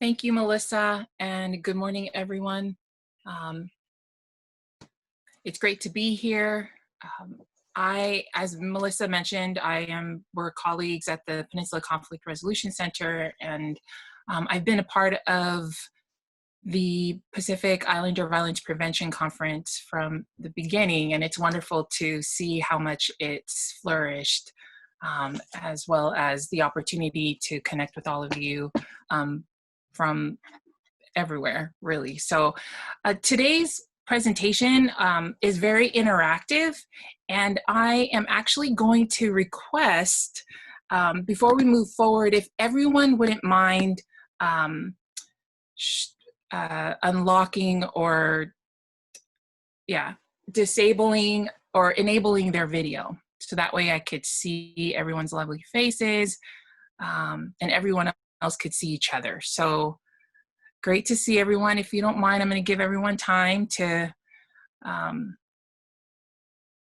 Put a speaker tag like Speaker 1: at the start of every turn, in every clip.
Speaker 1: Thank you, Melissa, and good morning, everyone. Um, it's great to be here. As Melissa mentioned, we're colleagues at the Peninsula Conflict Resolution Center, and I've been a part of the Pacific Islander Violence Prevention Conference from the beginning, and it's wonderful to see how much it's flourished, as well as the opportunity to connect with all of you from everywhere, really. So today's presentation is very interactive, and I am actually going to request, before we move forward, if everyone wouldn't mind unlocking or disabling or enabling their video, so that way I could see everyone's lovely faces, and everyone else could see each other. So great to see everyone. If you don't mind, I'm going to give everyone time to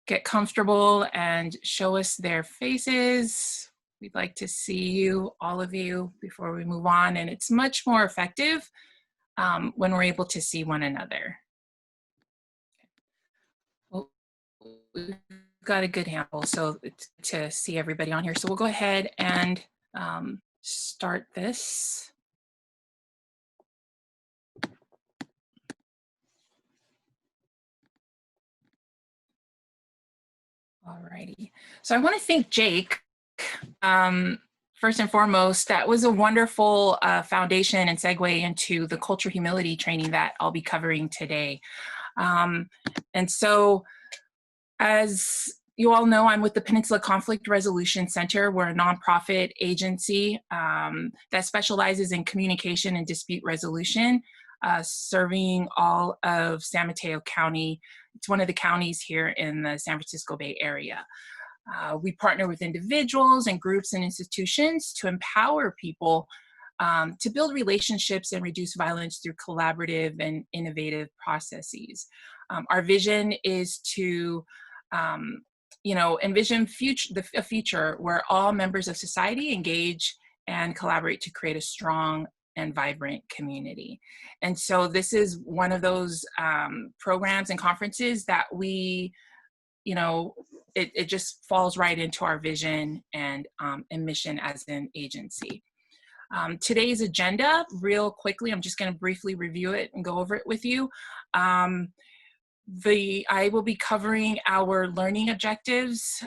Speaker 1: get comfortable and show us their faces. We'd like to see you, all of you, before we move on. And it's much more effective when we're able to see one another. Well, we've got a good handle, so to see everybody on here. So we'll go ahead and start this. Alrighty, so I want to thank Jake. First and foremost, that was a wonderful foundation and segue into the culture humility training that I'll be covering today. And so, as you all know, I'm with the Peninsula Conflict Resolution Center. We're a nonprofit agency that specializes in communication and dispute resolution, serving all of San Mateo County. It's one of the counties here in the San Francisco Bay Area. We partner with individuals and groups and institutions to empower people to build relationships and reduce violence through collaborative and innovative processes. Our vision is to envision a future where all members of society engage and collaborate to create a strong and vibrant community. And so this is one of those programs and conferences that we, it just falls right into our vision and mission as an agency. Today's agenda, real quickly, I'm just going to briefly review it and go over it with you. I will be covering our learning objectives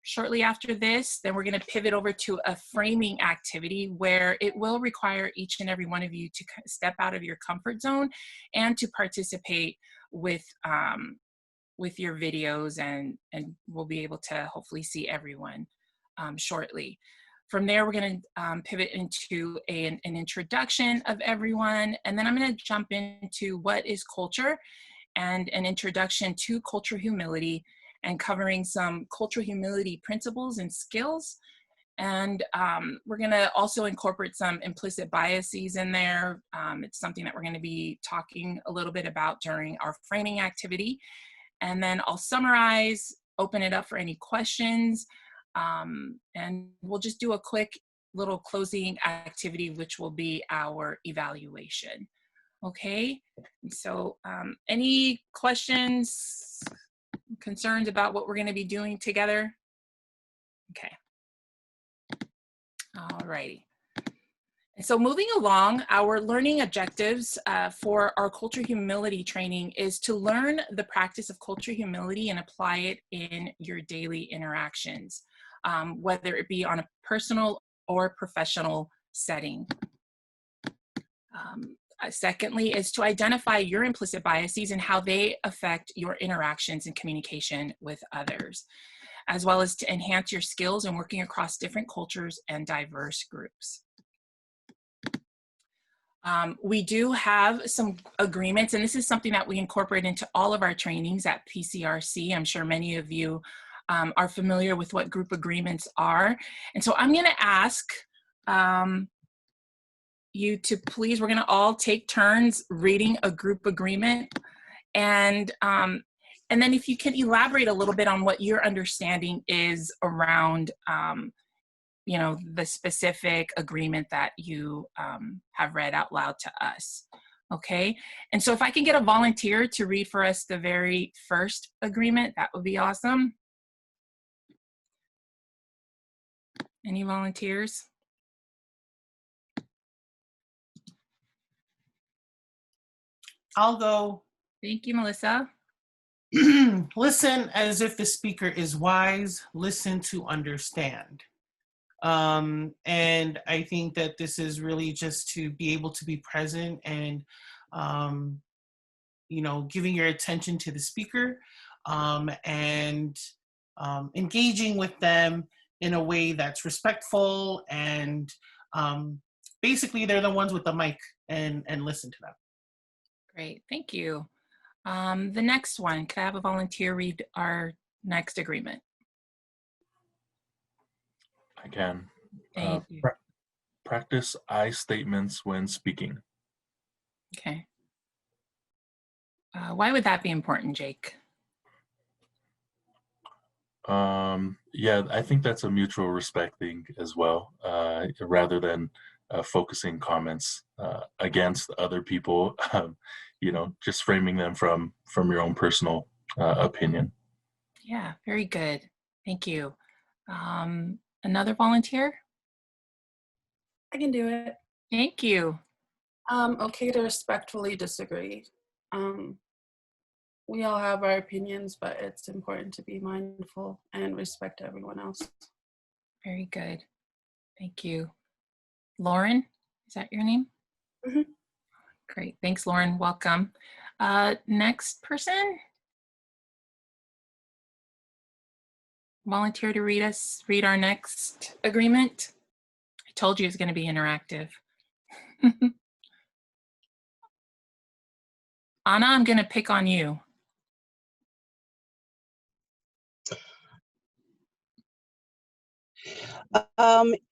Speaker 1: shortly after this. Then we're going to pivot over to a framing activity where it will require each and every one of you to step out of your comfort zone and to participate with your videos, and we'll be able to hopefully see everyone shortly. From there, we're going to pivot into an introduction of everyone, and then I'm going to jump into what is culture and an introduction to cultural humility, and covering some cultural humility principles and skills. And we're going to also incorporate some implicit biases in there. It's something that we're going to be talking a little bit about during our framing activity. And then I'll summarize, open it up for any questions, and we'll just do a quick little closing activity, which will be our evaluation. Okay, so any questions, concerns about what we're going to be doing together? Okay, all righty. And so moving along, our learning objectives for our culture humility training is to learn the practice of culture humility and apply it in your daily interactions, whether it be on a personal or professional setting. Secondly, is to identify your implicit biases and how they affect your interactions and communication with others, as well as to enhance your skills in working across different cultures and diverse groups. We do have some agreements, and this is something that we incorporate into all of our trainings at PCRC. I'm sure many of you are familiar with what group agreements are. And so I'm going to ask you to please, we're going to all take turns reading a group agreement, and then if you can elaborate a little bit on what your understanding is around you know, the specific agreement that you have read out loud to us. Okay, and so if I can get a volunteer to read for us the very first agreement, that would be awesome. Any volunteers?
Speaker 2: I'll go.
Speaker 1: Thank you, Melissa.
Speaker 2: Listen as if the speaker is wise, listen to understand. And I think that this is really just to be able to be present and, you know, giving your attention to the speaker, and engaging with them in a way that's respectful, and basically they're the ones with the mic, and listen to them.
Speaker 1: Great, thank you. The next one, could I have a volunteer read our next agreement?
Speaker 3: I can.
Speaker 1: Thank you.
Speaker 3: Practice I statements when speaking.
Speaker 1: Okay. Why would that be important, Jake?
Speaker 3: Yeah, I think that's a mutual respect thing as well, rather than focusing comments against other people, you know, just framing them from your own personal opinion.
Speaker 1: Yeah, very good. Thank you. Another volunteer?
Speaker 4: I can do it.
Speaker 1: Thank you.
Speaker 4: Okay to respectfully disagree. We all have our opinions, but it's important to be mindful and respect everyone else.
Speaker 1: Very good. Thank you. Lauren, is that your name?
Speaker 4: Mm-hmm.
Speaker 1: Great. Thanks, Lauren. Welcome. Next person? Volunteer to read our next agreement. I told you it was going to be interactive. Anna, I'm going to pick on you.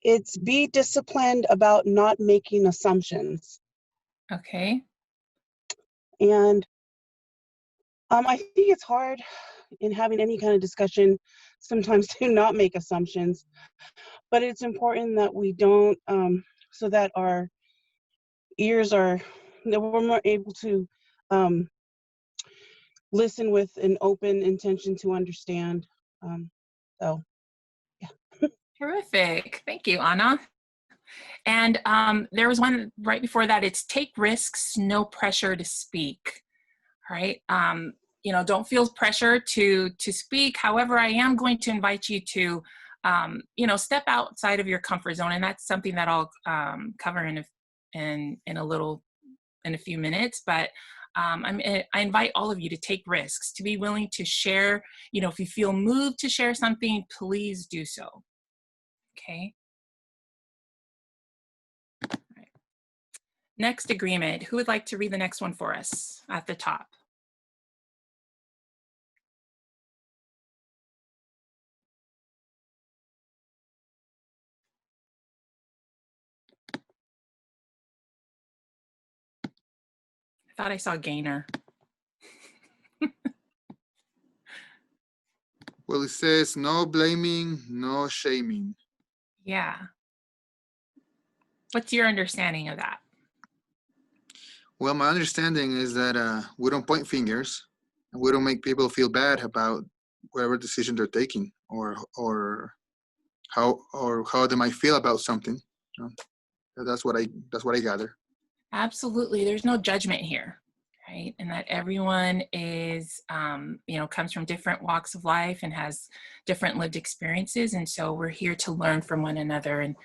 Speaker 5: It's be disciplined about not making assumptions.
Speaker 1: Okay.
Speaker 5: And I think it's hard in having any kind of discussion sometimes to not make assumptions, but it's important that we don't, so that our ears are, that we're more able to listen with an open intention to understand. So, yeah.
Speaker 1: Terrific. Thank you, Anna. And there was one right before that. It's take risks, no pressure to speak. All right. You know, don't feel pressure to speak. However, I am going to invite you to, you know, step outside of your comfort zone, and that's something that I'll cover in a few minutes. But I invite all of you to take risks, to be willing to share. You know, if you feel moved to share something, please do so. Okay. All right. Next agreement. Who would like to read the next one for us at the top? I thought I saw Gaynor.
Speaker 6: Well, it says no blaming, no shaming.
Speaker 1: Yeah. What's your understanding of that?
Speaker 6: Well, my understanding is that we don't point fingers, and we don't make people feel bad about whatever decision they're taking, or how they might feel about something. That's what I gather.
Speaker 1: Absolutely. There's no judgment here, right? And that everyone is, you know, comes from different walks of life and has different lived experiences. And so we're here to learn from one another and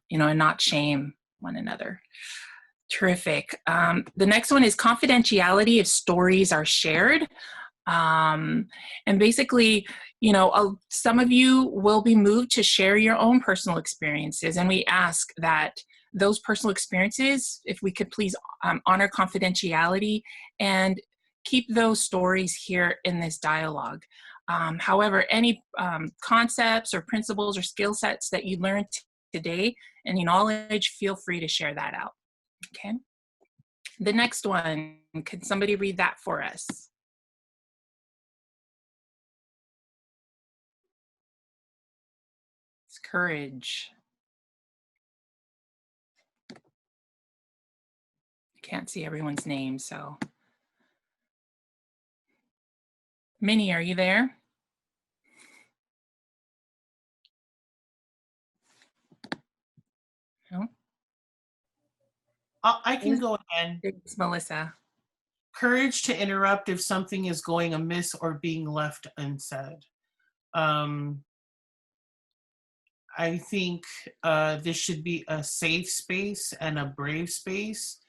Speaker 1: you know, and not shame one another. Terrific. The next one is confidentiality if stories are shared. And basically, you know, some of you will be moved to share your own personal experiences. And we ask that those personal experiences, if we could please honor confidentiality and keep those stories here in this dialogue. However, any concepts or principles or skill sets that you learned today, any knowledge, feel free to share that out. Okay. The next one, could somebody read that for us? It's courage. I can't see everyone's name, so. Minnie, are you there? No?
Speaker 2: I can go again.
Speaker 1: It's Melissa.
Speaker 2: Courage to interrupt if something is going amiss or being left unsaid. I think this should be a safe space and a brave space.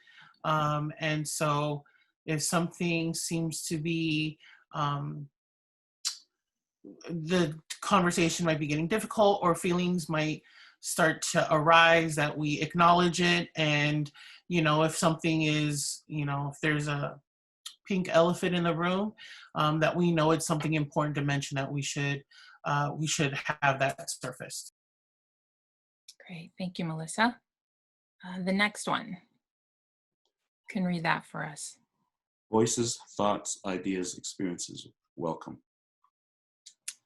Speaker 2: And so if something seems to be, the conversation might be getting difficult or feelings might start to arise, that we acknowledge it. And, you know, if something is, you know, if there's a pink elephant in the room, that we know it's something important to mention, that we should have that surfaced.
Speaker 1: Great, thank you, Melissa. The next one, you can read that for us.
Speaker 7: Voices, thoughts, ideas, experiences, welcome.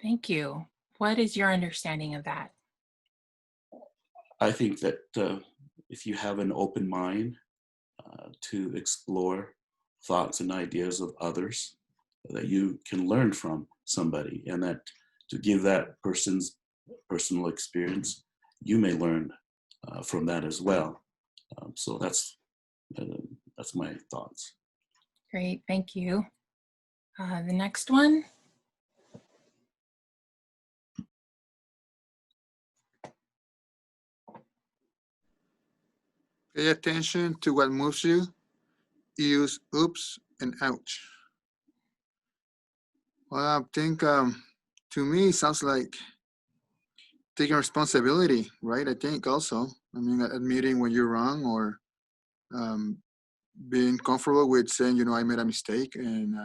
Speaker 1: Thank you. What is your understanding of that?
Speaker 7: I think that if you have an open mind to explore thoughts and ideas of others, that you can learn from somebody, and that to give that person's personal experience, you may learn from that as well. So that's my thoughts.
Speaker 1: Great, thank you. The next one.
Speaker 6: Pay attention to what moves you. Use oops and ouch. Well, I think to me it sounds like taking responsibility, right? I think also, I mean, admitting when you're wrong, or being comfortable with saying, you know, I made a mistake, and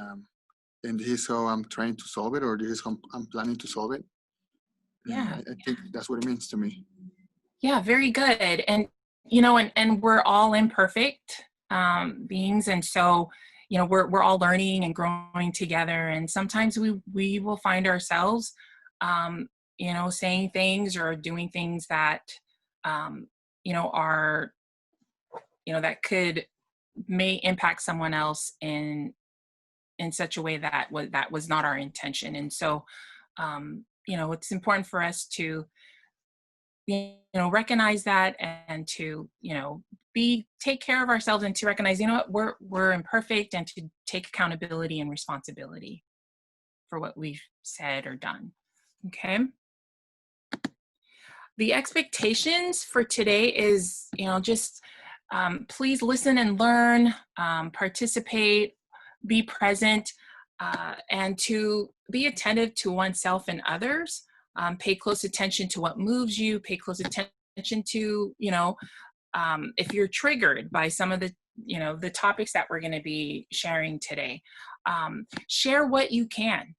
Speaker 6: this is how I'm trying to solve it, or this is how I'm planning to solve it.
Speaker 1: Yeah,
Speaker 6: I think that's what it means to me.
Speaker 1: Yeah, very good. And, you know, and we're all imperfect beings. And so, you know, we're all learning and growing together. And sometimes we will find ourselves, you know, saying things or doing things that, you know, are, you know, that may impact someone else in such a way that was not our intention. And so, you know, it's important for us to, you know, recognize that, and to, you know, take care of ourselves, and to recognize, you know what, we're imperfect, and to take accountability and responsibility for what we've said or done. Okay. The expectations for today is, you know, just please listen and learn, participate, be present, and to be attentive to oneself and others. Pay close attention to what moves you. Pay close attention to, you know, if you're triggered by some of the, you know, the topics that we're going to be sharing today. Share what you can.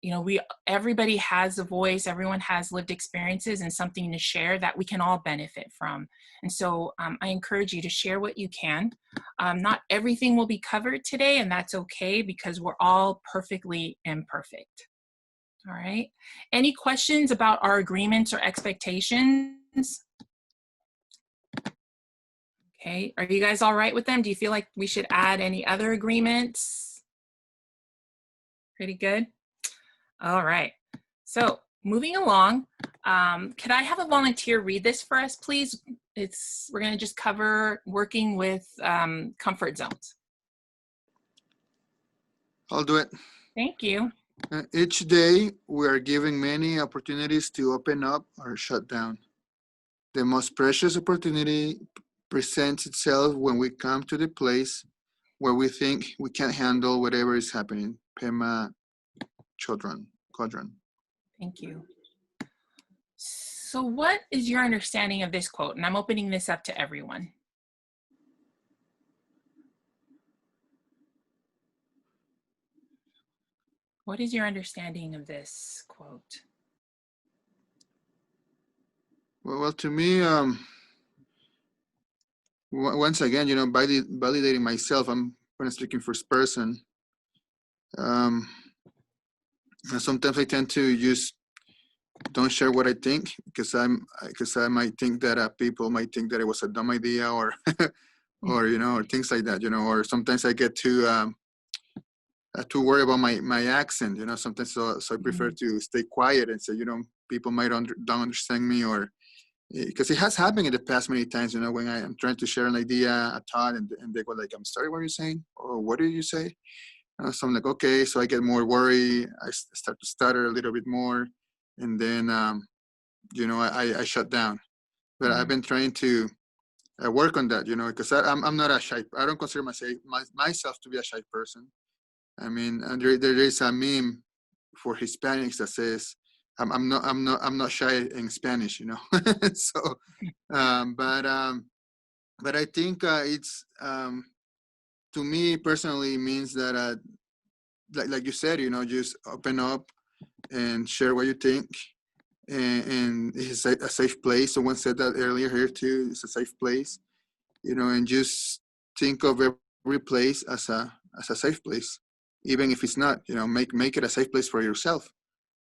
Speaker 1: You know, everybody has a voice, everyone has lived experiences and something to share that we can all benefit from. And so I encourage you to share what you can. Not everything will be covered today, and that's okay, because we're all perfectly imperfect. All right. Any questions about our agreements or expectations? Okay. Are you guys all right with them? Do you feel like we should add any other agreements? Pretty good. All right. So moving along, could I have a volunteer read this for us, please? We're going to just cover working with comfort zones.
Speaker 6: I'll do it.
Speaker 1: Thank you.
Speaker 6: Each day, we are given many opportunities to open up or shut down. The most precious opportunity presents itself when we come to the place where we think we can't handle whatever is happening. Pema Chodron.
Speaker 1: Thank you. So what is your understanding of this quote? And I'm opening this up to everyone. What is your understanding of this quote?
Speaker 6: Well, to me, once again, you know, validating myself, I'm when I'm speaking first person. Sometimes I tend to use don't share what I think, because I might think that people might think that it was a dumb idea, or or or things like that, or sometimes I get too worried about my accent, sometimes, so I prefer to stay quiet and say, people might don't understand me, or because it has happened in the past many times, when I am trying to share an idea, a thought, and they go like, I'm sorry, what are you saying? Or what did you say? So I'm like, okay, so I get more worried. I start to stutter a little bit more, and then I shut down. But I've been trying to work on that, because I'm not a shy. I don't consider myself to be a shy person. I mean, and there is a meme for Hispanics that says, I'm not shy in Spanish, So, but I think it's to me personally means that like you said, just open up and share what you think, and it's a safe place. Someone said that earlier here too. It's a safe place, and just think of every place as a safe place, even if it's not. Make it a safe place for yourself,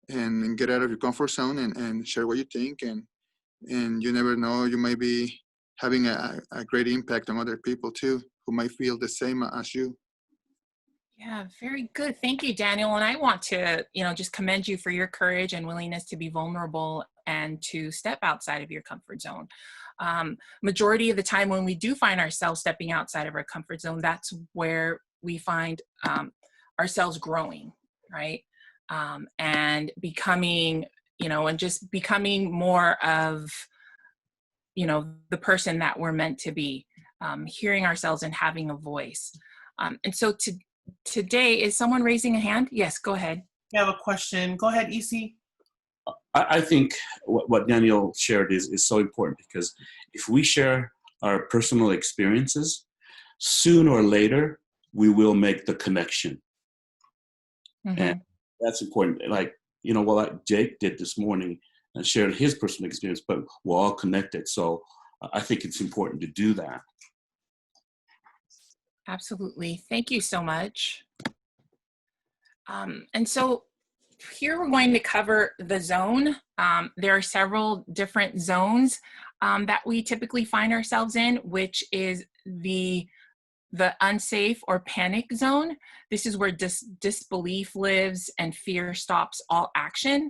Speaker 6: and get out of your comfort zone, and share what you think, and you never know, you might be having a great impact on other people too, who might feel the same as you.
Speaker 1: Yeah, very good. Thank you, Daniel. And I want to, just commend you for your courage and willingness to be vulnerable and to step outside of your comfort zone. Majority of the time when we do find ourselves stepping outside of our comfort zone, that's where we find ourselves growing, right? And becoming, and just becoming more of, the person that we're meant to be, hearing ourselves and having a voice. And so today, is someone raising a hand? Yes, go ahead.
Speaker 2: You have a question. Go ahead, EC.
Speaker 7: I think what Daniel shared is so important, because if we share our personal experiences, sooner or later, we will make the connection. And that's important. Like, like Jake did this morning and shared his personal experience, but we're all connected. So I think it's important to do that.
Speaker 1: Absolutely. Thank you so much. And so here we're going to cover the zone. There are several different zones that we typically find ourselves in, which is the unsafe or panic zone. This is where disbelief lives and fear stops all action.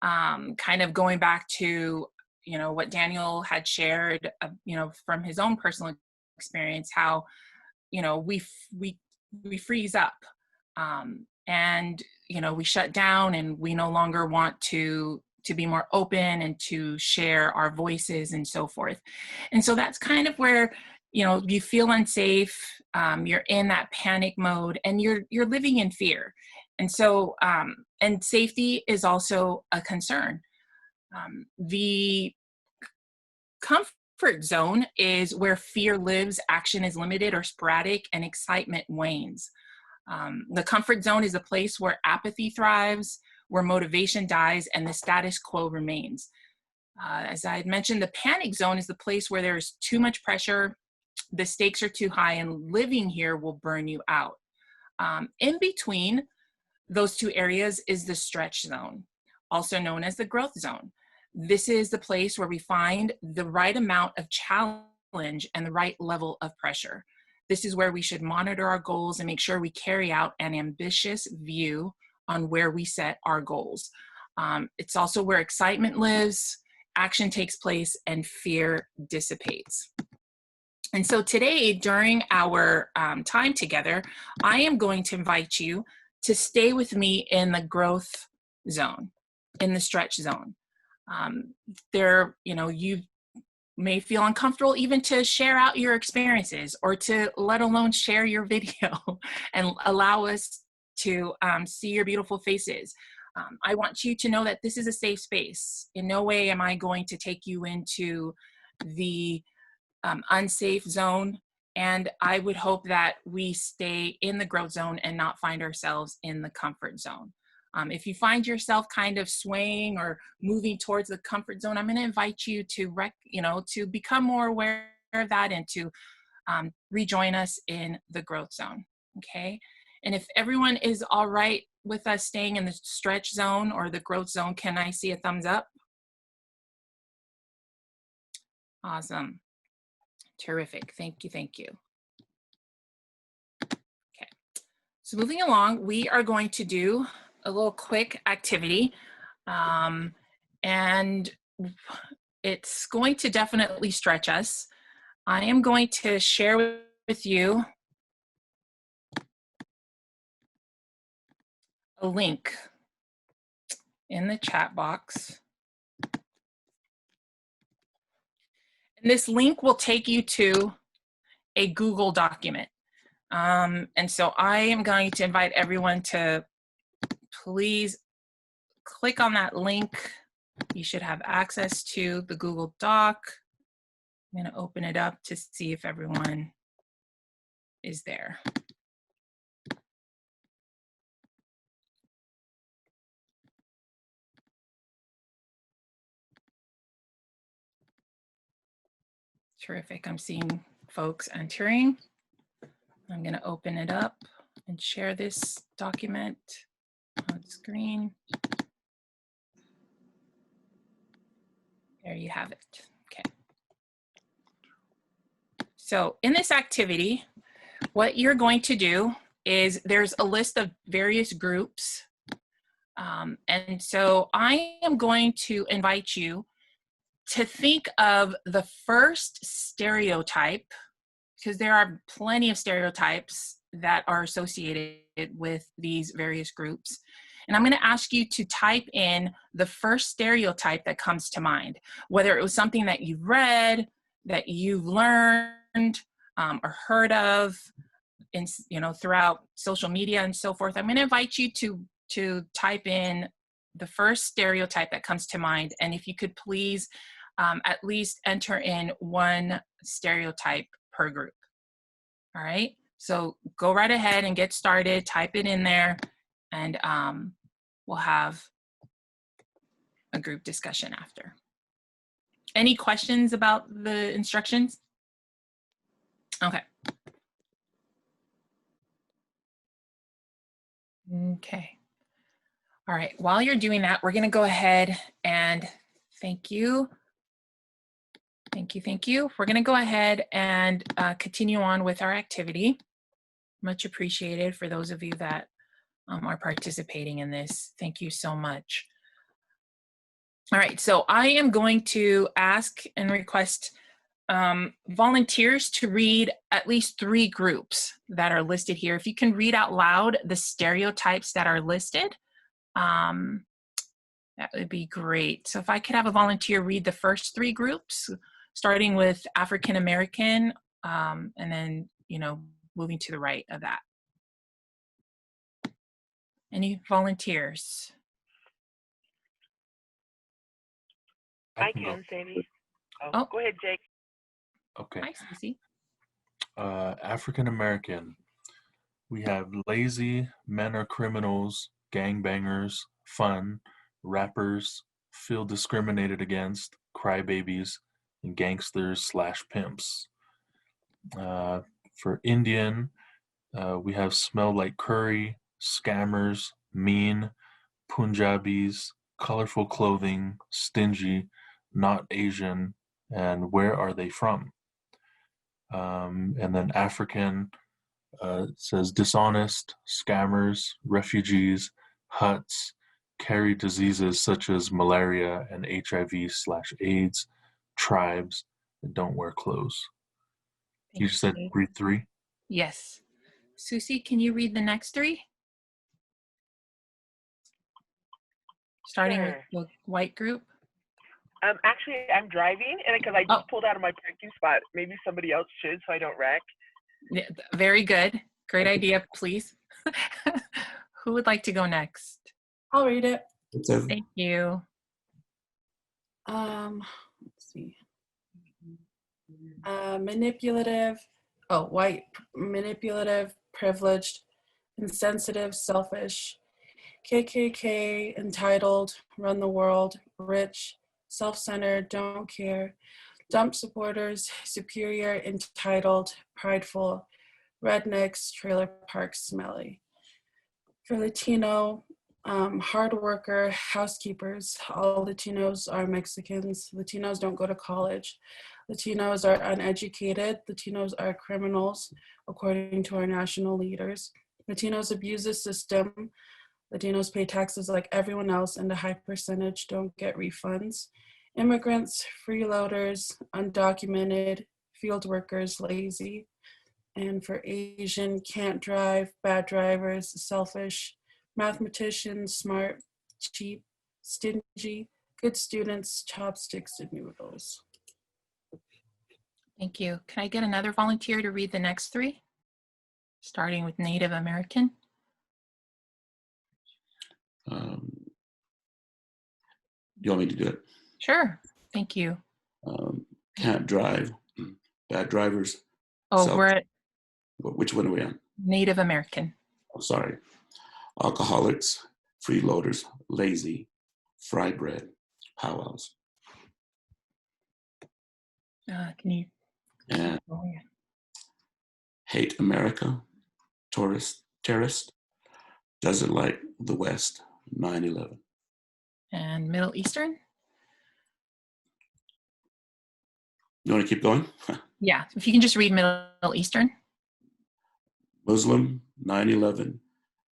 Speaker 1: Kind of going back to, what Daniel had shared, from his own personal experience, how, we freeze up, and, we shut down, and we no longer want to be more open and to share our voices and so forth. And so that's kind of where, you feel unsafe, you're in that panic mode, and you're living in fear. And so, and safety is also a concern. The comfort zone is where fear lives, action is limited or sporadic, and excitement wanes. The comfort zone is a place where apathy thrives, where motivation dies, and the status quo remains. As I had mentioned, the panic zone is the place where there's too much pressure, the stakes are too high, and living here will burn you out. In between those two areas is the stretch zone, also known as the growth zone. This is the place where we find the right amount of challenge and the right level of pressure. This is where we should monitor our goals and make sure we carry out an ambitious view on where we set our goals. It's also where excitement lives, action takes place, and fear dissipates. And so today, during our time together, I am going to invite you to stay with me in the growth zone, in the stretch zone. You may feel uncomfortable even to share out your experiences, or to let alone share your video and allow us to see your beautiful faces. I want you to know that this is a safe space. In no way am I going to take you into the unsafe zone. And I would hope that we stay in the growth zone and not find ourselves in the comfort zone. If you find yourself kind of swaying or moving towards the comfort zone, I'm going to invite you to to become more aware of that and to rejoin us in the growth zone. Okay. And if everyone is all right with us staying in the stretch zone or the growth zone, can I see a thumbs up? Awesome. Terrific. Thank you. Thank you. Okay. So moving along, we are going to do a little quick activity. And it's going to definitely stretch us. I am going to share with you a link in the chat box. And this link will take you to a Google document. And so I am going to invite everyone to please click on that link. You should have access to the Google Doc. I'm going to open it up to see if everyone is there. Terrific. I'm seeing folks entering. I'm going to open it up and share this document on screen. There you have it. Okay. So in this activity, what you're going to do is there's a list of various groups. And so I am going to invite you to think of the first stereotype, because there are plenty of stereotypes that are associated with these various groups. And I'm going to ask you to type in the first stereotype that comes to mind, whether it was something that you've read, that you've learned or heard of in, throughout social media and so forth. I'm going to invite you to type in the first stereotype that comes to mind. And if you could please at least enter in one stereotype per group. All right, so go right ahead and get started, type it in there, and we'll have a group discussion after. Any questions about the instructions? Okay. Okay. All right, while you're doing that, we're gonna go ahead and thank you. Thank you, thank you. We're gonna go ahead and continue on with our activity. Much appreciated for those of you that are participating in this. Thank you so much. All right, so I am going to ask and request volunteers to read at least 3 groups that are listed here. If you can read out loud the stereotypes that are listed, that would be great. So if I could have a volunteer read the first 3 groups, starting with African American, and then, moving to the right of that. Any volunteers?
Speaker 8: I can, Seini. Oh, go ahead, Jake.
Speaker 3: Okay.
Speaker 1: Hi, Susie.
Speaker 3: African American. We have lazy, men are criminals, gangbangers, fun, rappers, feel discriminated against, crybabies, and gangsters/pimps. For Indian, we have smell like curry, scammers, mean, Punjabis, colorful clothing, stingy, not Asian, and where are they from? And then African says dishonest, scammers, refugees, huts, carry diseases such as malaria and HIV/AIDS, tribes, and don't wear clothes. You just said read 3?
Speaker 1: Yes. Susie, can you read the next 3? Starting with the white group.
Speaker 8: Actually, I'm driving, and because I just pulled out of my parking spot, maybe somebody else should, so I don't wreck.
Speaker 1: Yeah, very good. Great idea, please. Who would like to go next?
Speaker 4: I'll read it.
Speaker 1: Thank you.
Speaker 4: Let's see. Manipulative, white, manipulative, privileged, insensitive, selfish, KKK, entitled, run the world, rich, self-centered, don't care, dump supporters, superior, entitled, prideful, rednecks, trailer park, smelly. For Latino, hard worker, housekeepers. All Latinos are Mexicans. Latinos don't go to college. Latinos are uneducated. Latinos are criminals, according to our national leaders. Latinos abuse the system. Latinos pay taxes like everyone else, and a high percentage don't get refunds. Immigrants, freeloaders, undocumented, field workers, lazy. And for Asian, can't drive, bad drivers, selfish, mathematicians, smart, cheap, stingy, good students, chopsticks, and noodles.
Speaker 1: Thank you. Can I get another volunteer to read the next three? Starting with Native American.
Speaker 7: You want me to do it?
Speaker 1: Sure. Thank you.
Speaker 7: Can't drive, bad drivers.
Speaker 1: Oh, we're at
Speaker 7: Which one are we on?
Speaker 1: Native American.
Speaker 7: Oh, sorry. Alcoholics, freeloaders, lazy, fry bread, powwows.
Speaker 1: Can you?
Speaker 7: And
Speaker 1: Oh, yeah.
Speaker 7: hate America, terrorist, doesn't like the West, 9/11.
Speaker 1: And Middle Eastern?
Speaker 7: You want to keep going?
Speaker 1: Yeah, if you can just read Middle Eastern.
Speaker 7: Muslim, 9/11,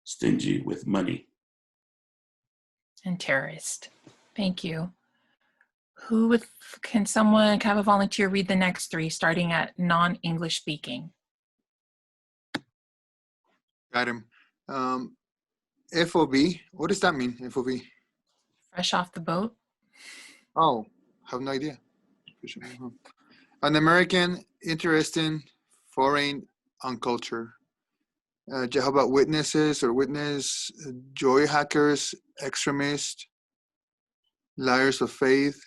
Speaker 7: stingy with money.
Speaker 1: And terrorist. Thank you. Can someone have a volunteer read the next three, starting at non-English speaking?
Speaker 6: Got him. FOB, what does that mean, FOB?
Speaker 1: Fresh off the boat.
Speaker 6: Oh, have no idea. An American, interesting, foreign, on culture. How about witnesses or witness, joy hackers, extremists, liars of faith,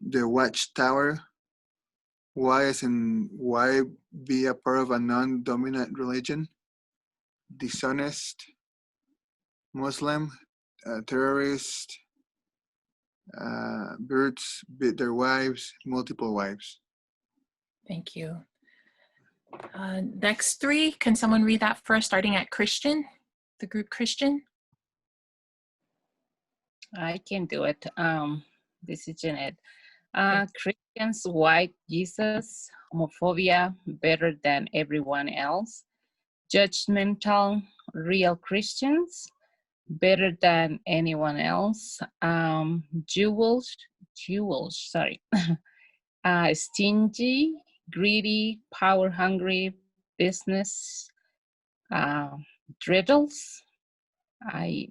Speaker 6: the watchtower. Why as in why be a part of a non-dominant religion? Dishonest, Muslim, terrorist, birds beat their wives, multiple wives.
Speaker 1: Thank you. Next three, can someone read that first, starting at Christian, the group Christian?
Speaker 9: I can do it. This is Janet. Christians, white Jesus, homophobia, better than everyone else. Judgmental, real Christians, better than anyone else. Jewels, sorry. Stingy, greedy, power hungry, business, dreidels. I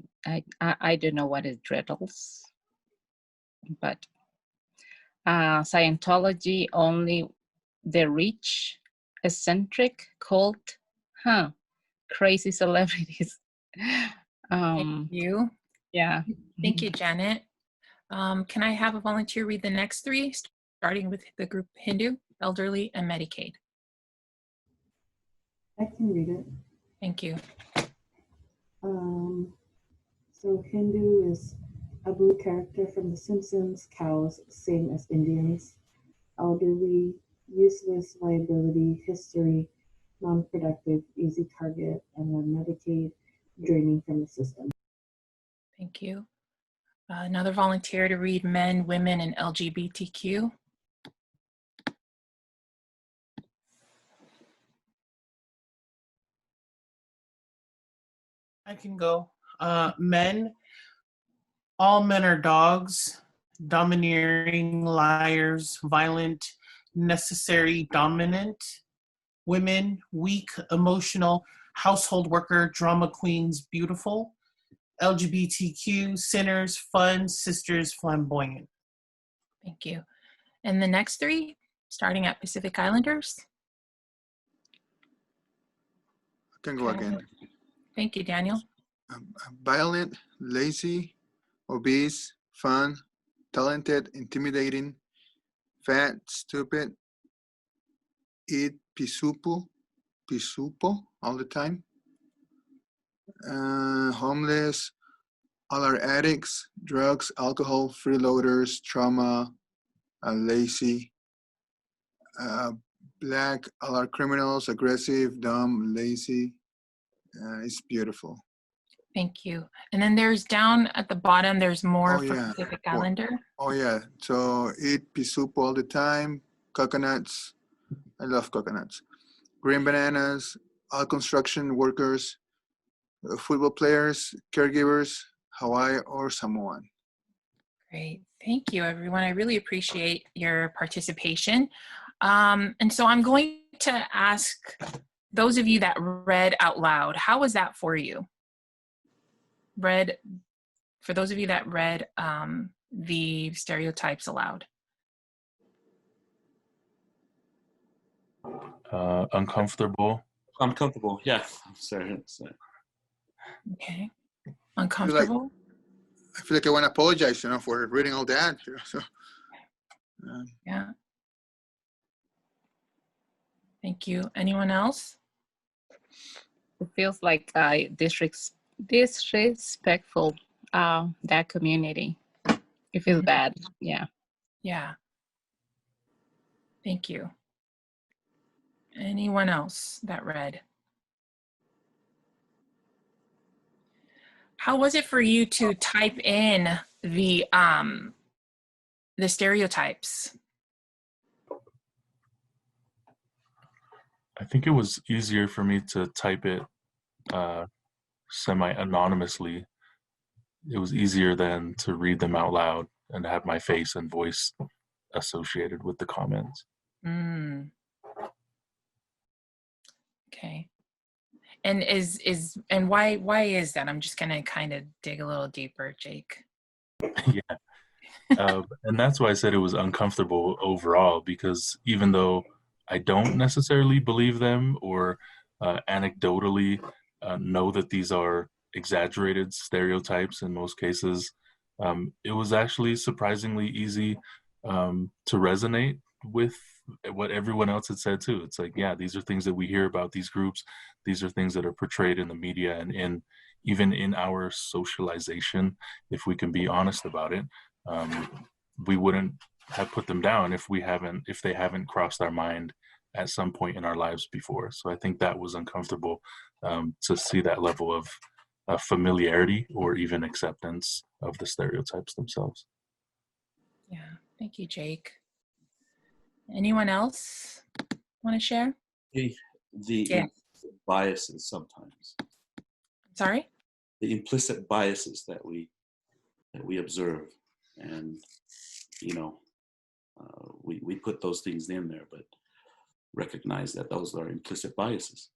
Speaker 9: don't know what is dreidels, but Scientology, only the rich, eccentric, cult, crazy celebrities.
Speaker 1: Thank you.
Speaker 9: Yeah.
Speaker 1: Thank you, Janet. Can I have a volunteer read the next three, starting with the group Hindu, elderly, and Medicaid?
Speaker 10: I can read it.
Speaker 1: Thank you.
Speaker 10: So Hindu is a blue character from The Simpsons. Cows, same as Indians. Elderly, useless, liability, history, non-productive, easy target, and then Medicaid, draining from the system.
Speaker 1: Thank you. Another volunteer to read men, women, and LGBTQ.
Speaker 2: I can go. Men, all men are dogs, domineering, liars, violent, necessary, dominant. Women, weak, emotional, household worker, drama queens, beautiful. LGBTQ, sinners, fun, sisters, flamboyant.
Speaker 1: Thank you. And the next three, starting at Pacific Islanders.
Speaker 6: I can go again.
Speaker 1: Thank you, Daniel.
Speaker 6: Violent, lazy, obese, fun, talented, intimidating, fat, stupid, eat pisupo all the time, homeless, all are addicts, drugs, alcohol, freeloaders, trauma, lazy, black, all are criminals, aggressive, dumb, lazy. It's beautiful.
Speaker 1: Thank you. And then there's down at the bottom, there's more
Speaker 6: Oh
Speaker 1: for
Speaker 6: yeah.
Speaker 1: Pacific
Speaker 6: Well,
Speaker 1: Islander.
Speaker 6: oh yeah. So eat pea soup all the time. Coconuts. I love coconuts. Green bananas. All construction workers, football players, caregivers, Hawaii or Samoan.
Speaker 1: Great. Thank you, everyone. I really appreciate your participation. And so I'm going to ask those of you that read out loud, how was that for you? For those of you that read the stereotypes aloud.
Speaker 3: Uncomfortable.
Speaker 7: Uncomfortable, yeah. Sorry.
Speaker 1: Okay. Uncomfortable?
Speaker 6: I feel like I want to apologize, for reading all that. So,
Speaker 1: yeah. Thank you. Anyone else?
Speaker 9: It feels like disrespectful that community. It feels bad. Yeah.
Speaker 1: Yeah. Thank you. Anyone else that read? How was it for you to type in the stereotypes?
Speaker 3: I think it was easier for me to type it semi-anonymously. It was easier than to read them out loud and have my face and voice associated with the comments.
Speaker 1: Okay. And and why is that? I'm just gonna kind of dig a little deeper, Jake.
Speaker 3: Yeah. And that's why I said it was uncomfortable overall, because even though I don't necessarily believe them or anecdotally know that these are exaggerated stereotypes in most cases, it was actually surprisingly easy to resonate with what everyone else had said too. It's like, yeah, these are things that we hear about these groups. These are things that are portrayed in the media and even in our socialization, if we can be honest about it. We wouldn't have put them down if they haven't crossed our mind at some point in our lives before. So I think that was uncomfortable to see that level of familiarity or even acceptance of the stereotypes themselves.
Speaker 1: Yeah, thank you, Jake. Anyone else want to share?
Speaker 7: The biases sometimes.
Speaker 1: Sorry?
Speaker 7: The implicit biases that we observe, and we put those things in there, but recognize that those are implicit biases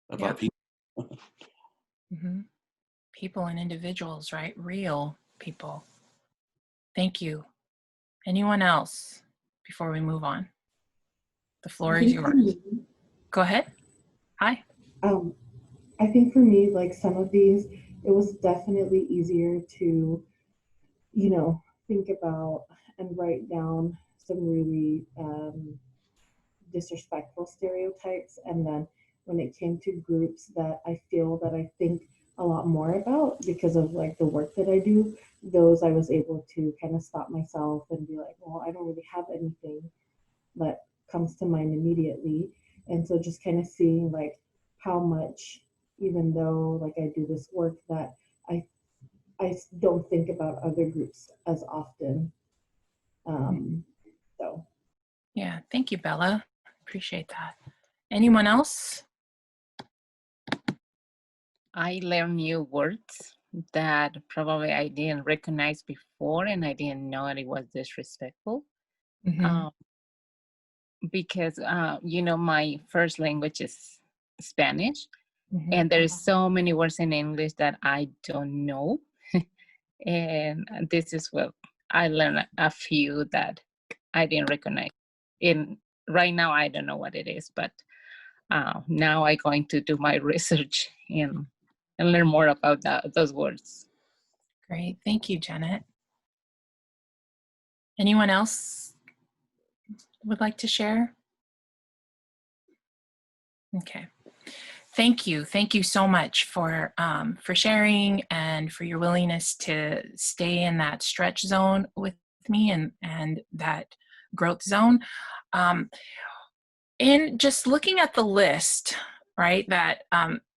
Speaker 7: about people.
Speaker 1: People and individuals, right? Real people. Thank you. Anyone else before we move on? The floor is yours. Go ahead. Hi.
Speaker 10: I think for me, like some of these, it was definitely easier to, think about and write down some really disrespectful stereotypes. And then when it came to groups that I think a lot more about because of like the work that I do, those I was able to kind of stop myself and be like, well, I don't really have anything that comes to mind immediately. And so just kind of seeing like how much, even though like I do this work, that I don't think about other groups as often. So.
Speaker 1: Yeah, thank you, Bella. Appreciate that. Anyone else?
Speaker 9: I learned new words that probably I didn't recognize before, and I didn't know that it was disrespectful. Because, my first language is Spanish, and there's so many words in English that I don't know. And this is what I learned a few that I didn't recognize. Right now, I don't know what it is, but now I'm going to do my research and learn more about those words.
Speaker 1: Great. Thank you, Janet. Anyone else would like to share? Okay. Thank you. Thank you so much for sharing and for your willingness to stay in that stretch zone with me and that growth zone. And just looking at the list, right, that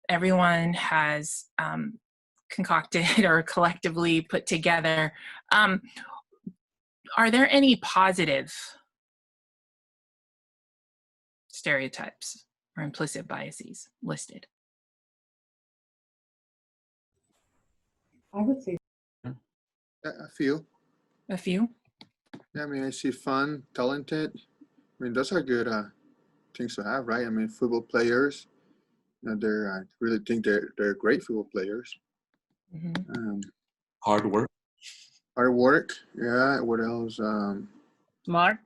Speaker 1: everyone has concocted or collectively put together. Are there any positive stereotypes or implicit biases listed?
Speaker 10: I would say
Speaker 6: A few.
Speaker 1: A few?
Speaker 6: Yeah, I mean, I see fun, talented. I mean, those are good things to have, right? I mean, football players, they're I really think they're great football players.
Speaker 1: Mm-hmm.
Speaker 7: Hard work.
Speaker 6: Hard work, yeah. What else?
Speaker 9: Smart.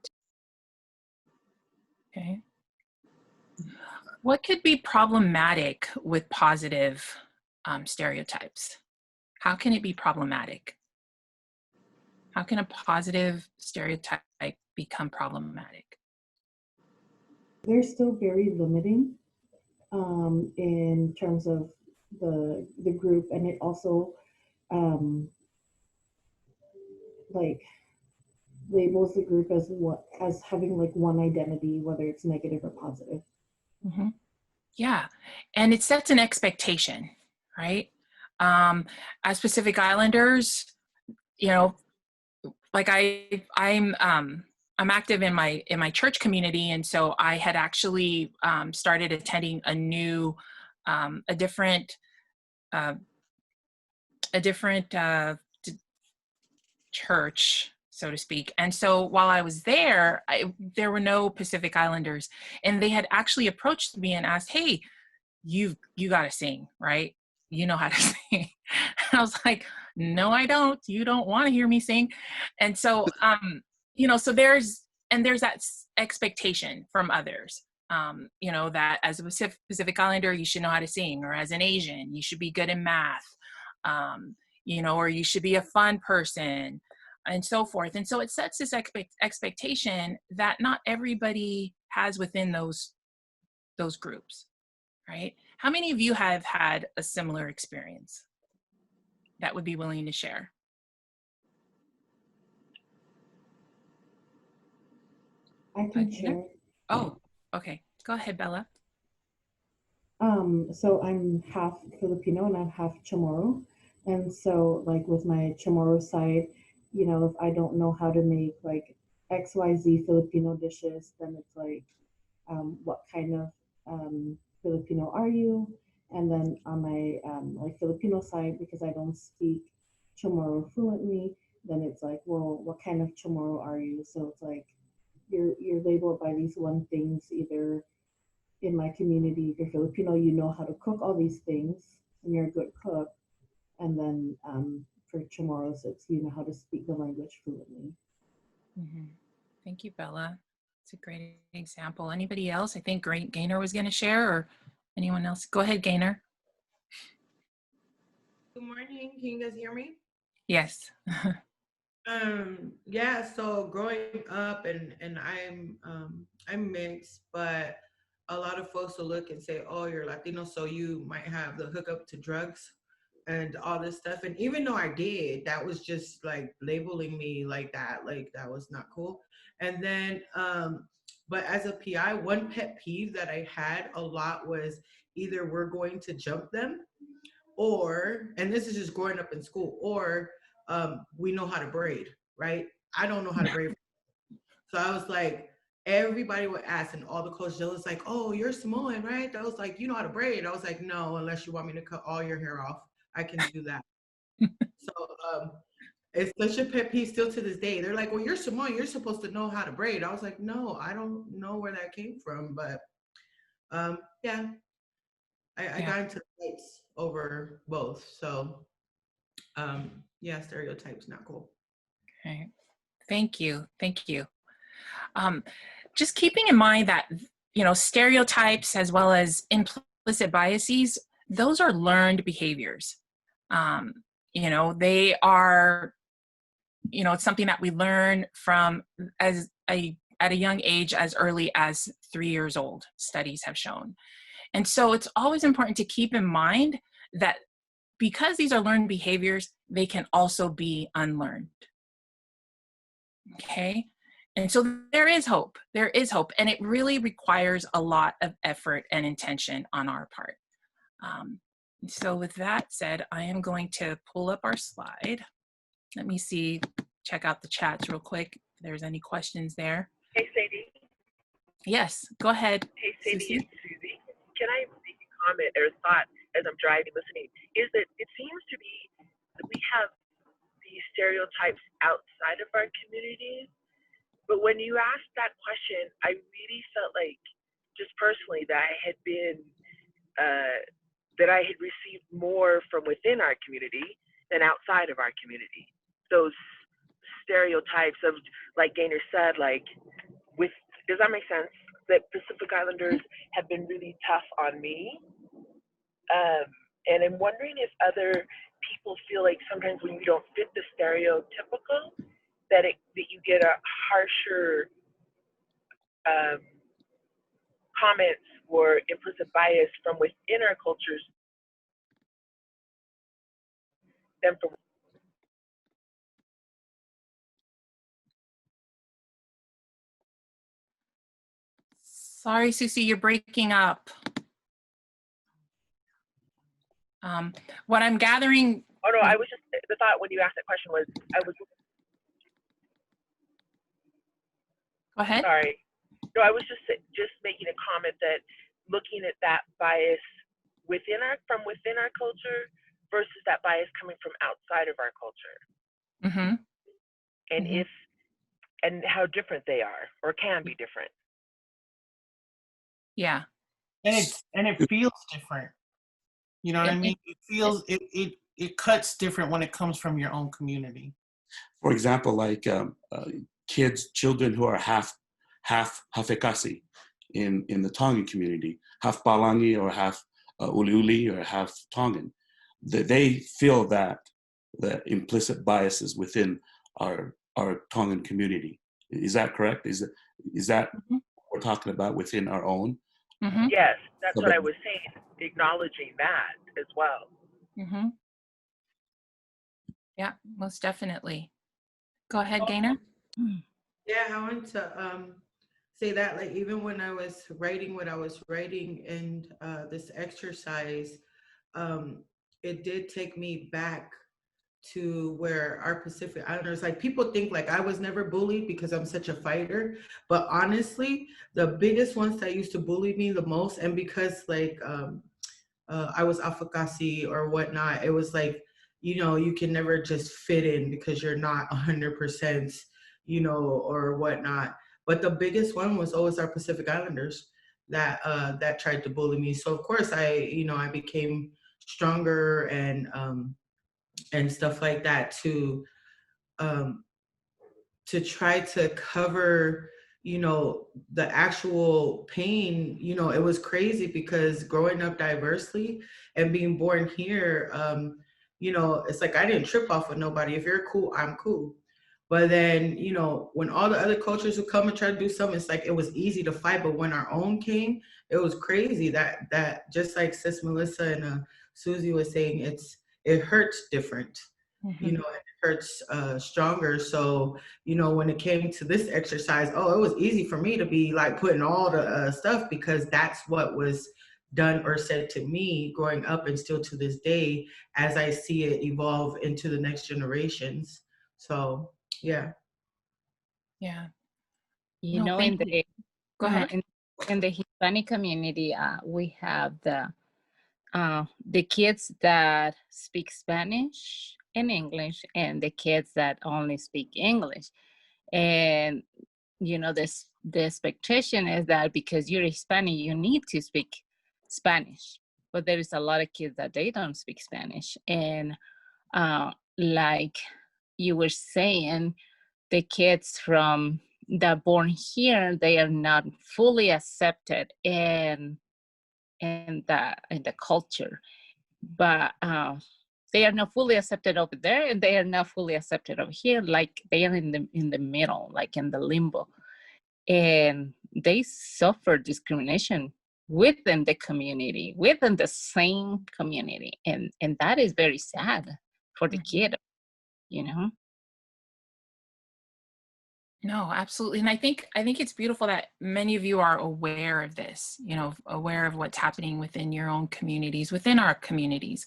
Speaker 1: Okay. What could be problematic with positive stereotypes? How can it be problematic? How can a positive stereotype become problematic?
Speaker 10: they're still very limiting in terms of the group, and it also like labels the group as having like one identity, whether it's negative or positive.
Speaker 1: Mm-hmm. Yeah, and it sets an expectation, right? As Pacific Islanders, you know, like I'm active in my church community, and so I had actually started attending a different church, so to speak. And so while I was there, there were no Pacific Islanders, and they had actually approached me and asked, "Hey, you got to sing, right? You know how to sing." And I was like, "No, I don't. You don't want to hear me sing." And so, so there's that expectation from others, that as a Pacific Islander, you should know how to sing, or as an Asian, you should be good in math, or you should be a fun person, and so forth. And so it sets this expectation that not everybody has within those groups, right? How many of you have had a similar experience that would be willing to share?
Speaker 10: I can share.
Speaker 1: Oh, okay. Go ahead, Bella.
Speaker 10: So I'm half Filipino and I'm half Chamorro. And so like with my Chamorro side, if I don't know how to make like XYZ Filipino dishes, then it's like, what kind of Filipino are you? And then on my like Filipino side, because I don't speak Chamorro fluently, then it's like, well, what kind of Chamorro are you? So it's like you're labeled by these one things. Either in my community, if you're Filipino, you know how to cook all these things and you're a good cook. And then for Chamorros, it's you know how to speak the language fluently.
Speaker 1: Mm-hmm. Thank you, Bella. It's a great example. Anybody else? I think Gaynor was going to share, or anyone else? Go ahead, Gaynor.
Speaker 11: Good morning. Can you guys hear me?
Speaker 1: Yes.
Speaker 11: Yeah, so growing up and I'm mixed, but a lot of folks will look and say, "Oh, you're Latino, so you might have the hookup to drugs and all this stuff." And even though I did, that was just like labeling me like that was not cool. And then but as a PI, one pet peeve that I had a lot was either we're going to jump them, or, and this is just growing up in school, or we know how to braid, right? I don't know how to braid. So I was like, everybody would ask, and all the coaches, they was like, "Oh, you're Samoan, right?" I was like, "You know how to braid?" I was like, "No, unless you want me to cut all your hair off, I can do that." So it's such a pet peeve still to this day. They're like, "Well, you're Samoan, you're supposed to know how to braid." I was like, "No, I don't know where that came from." But yeah, I got into fights over both. So yeah, stereotypes not cool.
Speaker 1: Okay. Thank you. Just keeping in mind that, stereotypes as well as implicit biases, those are learned behaviors. They are, it's something that we learn from at a young age, as early as 3 years old, studies have shown. And so it's always important to keep in mind that because these are learned behaviors, they can also be unlearned. Okay? And so there is hope, and it really requires a lot of effort and intention on our part. So with that said, I am going to pull up our slide. Let me see, check out the chats real quick, if there's any questions there.
Speaker 8: Hey, Sadie.
Speaker 1: Yes, go ahead,
Speaker 8: Hey, Sadie,
Speaker 1: Susie.
Speaker 8: it's Susie. Can I make a comment or a thought as I'm driving, listening? Is that it seems to be that we have these stereotypes outside of our communities, but when you asked that question, I really felt like, just personally, that I had been, that I had received more from within our community than outside of our community. Those stereotypes of, like Gaynor said, like, does that make sense? That Pacific Islanders have been really tough on me. And I'm wondering if other people feel like sometimes when you don't fit the stereotypical, that you get a harsher comments or implicit bias from within our cultures than from.
Speaker 1: Sorry, Susie, you're breaking up. What I'm gathering.
Speaker 8: Oh no, I was just, the thought when you asked that question was,
Speaker 1: Go ahead.
Speaker 8: Sorry. No, I was just making a comment that looking at that bias from within our culture versus that bias coming from outside of our culture.
Speaker 1: Mm-hmm.
Speaker 8: And and how different they are or can be different.
Speaker 1: Yeah.
Speaker 2: And it feels different. You know what I mean? It feels, it cuts different when it comes from your own community.
Speaker 7: For example, like children who are half Hafekasi in the Tongan community, half Palangi or half Uliuli or half Tongan, they feel that the implicit biases within our Tongan community. Is that correct? Is that what we're talking about within our own?
Speaker 1: Mm-hmm.
Speaker 8: Yes, that's what I was saying, acknowledging that as well.
Speaker 1: Mm-hmm. Yeah, most definitely. Go ahead, Gaynor.
Speaker 11: Yeah, I want to say that, like, even when I was writing what I was writing in this exercise, it did take me back to where our Pacific Islanders, like, people think like I was never bullied because I'm such a fighter, but honestly, the biggest ones that used to bully me the most, and because like I was Afakasi or whatnot, it was like, you can never just fit in because you're not 100%, or whatnot. But the biggest one was always our Pacific Islanders that tried to bully me. So of course I became stronger and stuff like that to try to cover the actual pain. It was crazy because growing up diversely and being born here, it's like I didn't trip off with nobody. If you're cool, I'm cool. But then, when all the other cultures would come and try to do something, it's like it was easy to fight. But when our own came, it was crazy that just like Sis Melissa and Susie was saying, it hurts different.
Speaker 1: Mm-hmm.
Speaker 11: It hurts stronger. So, when it came to this exercise, it was easy for me to be like putting all the stuff because that's what was done or said to me growing up, and still to this day as I see it evolve into the next generations. So yeah.
Speaker 9: In the
Speaker 1: Go ahead.
Speaker 9: In the Hispanic community, we have the kids that speak Spanish and English, and the kids that only speak English. And the expectation is that because you're Hispanic, you need to speak Spanish. But there is a lot of kids that they don't speak Spanish, and like you were saying, the kids that born here, they are not fully accepted in the culture, but they are not fully accepted over there, and they are not fully accepted over here. Like they are in the middle, like in the limbo, and they suffer discrimination within the community, within the same community, and that is very sad for the kid.
Speaker 1: No, absolutely. And I think it's beautiful that many of you are aware of this, you know, aware of what's happening within your own communities, within our communities.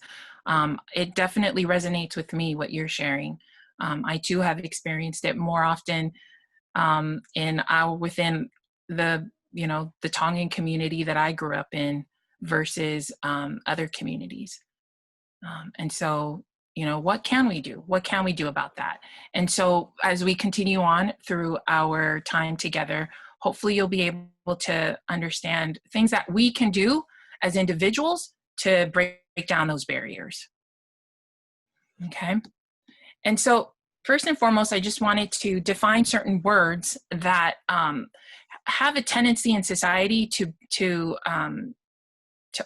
Speaker 1: It definitely resonates with me, what you're sharing. I too have experienced it more often within the, you know, the Tongan community that I grew up in versus other communities. And so, you know, what can we do? What can we do about that? And so as we continue on through our time together, hopefully you'll be able to understand things that we can do as individuals to break down those barriers. Okay. And so first and foremost, I just wanted to define certain words that have a tendency in society to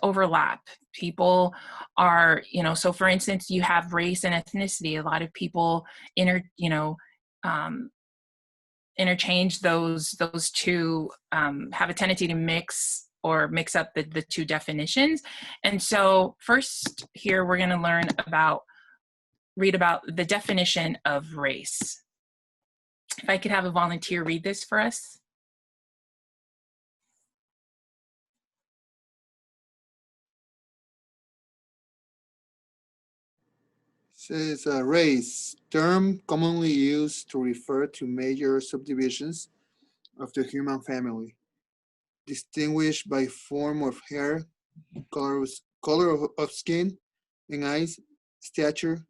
Speaker 1: overlap. People are, you know, so for instance, you have race and ethnicity. A lot of people interchange those two, have a tendency to mix up the two definitions. And so first here, we're going to read about the definition of race. If I could have a volunteer read this for us.
Speaker 6: Says race, term commonly used to refer to major subdivisions of the human family, distinguished by form of hair, color of skin and eyes, stature,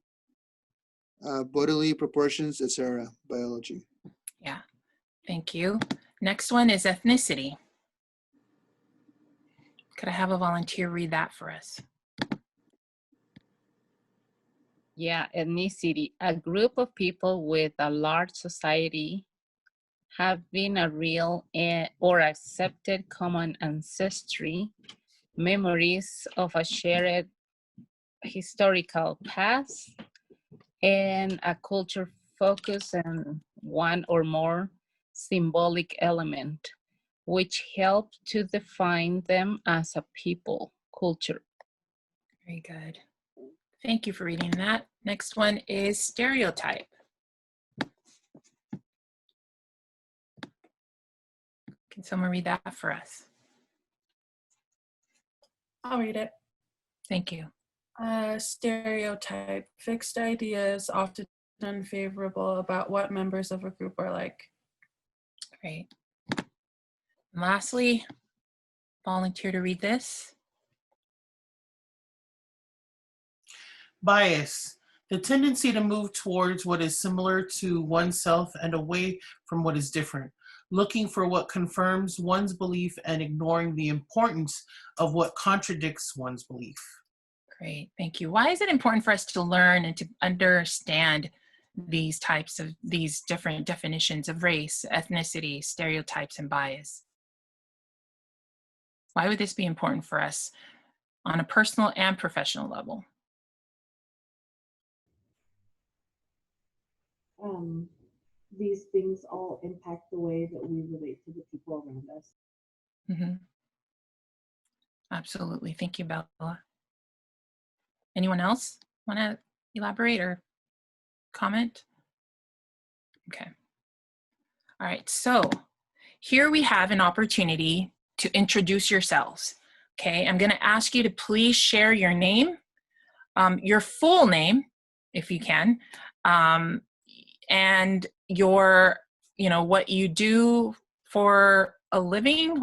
Speaker 6: bodily proportions, etc. Biology.
Speaker 1: Yeah, thank you. Next one is ethnicity. Could I have a volunteer read that for us?
Speaker 9: Yeah, ethnicity, a group of people with a large society having a real or accepted common ancestry, memories of a shared historical past, and a culture focus on one or more symbolic element, which help to define them as a people, culture.
Speaker 1: Very good. Thank you for reading that. Next one is stereotype. Can someone read that for us?
Speaker 4: I'll read it.
Speaker 1: Thank you.
Speaker 4: Stereotype, fixed ideas often unfavorable about what members of a group are like.
Speaker 1: Great. And lastly, volunteer to read this.
Speaker 2: Bias, the tendency to move towards what is similar to oneself and away from what is different, looking for what confirms one's belief and ignoring the importance of what contradicts one's belief.
Speaker 1: Great, thank you. Why is it important for us to learn and to understand these different definitions of race, ethnicity, stereotypes, and bias? Why would this be important for us on a personal and professional level?
Speaker 10: These things all impact the way that we relate to the people around us.
Speaker 1: Mm-hmm. Absolutely. Thank you, Bella. Anyone else want to elaborate or comment? Okay. All right. So here we have an opportunity to introduce yourselves. Okay. I'm going to ask you to please share your name, your full name, if you can, and your, what you do for a living,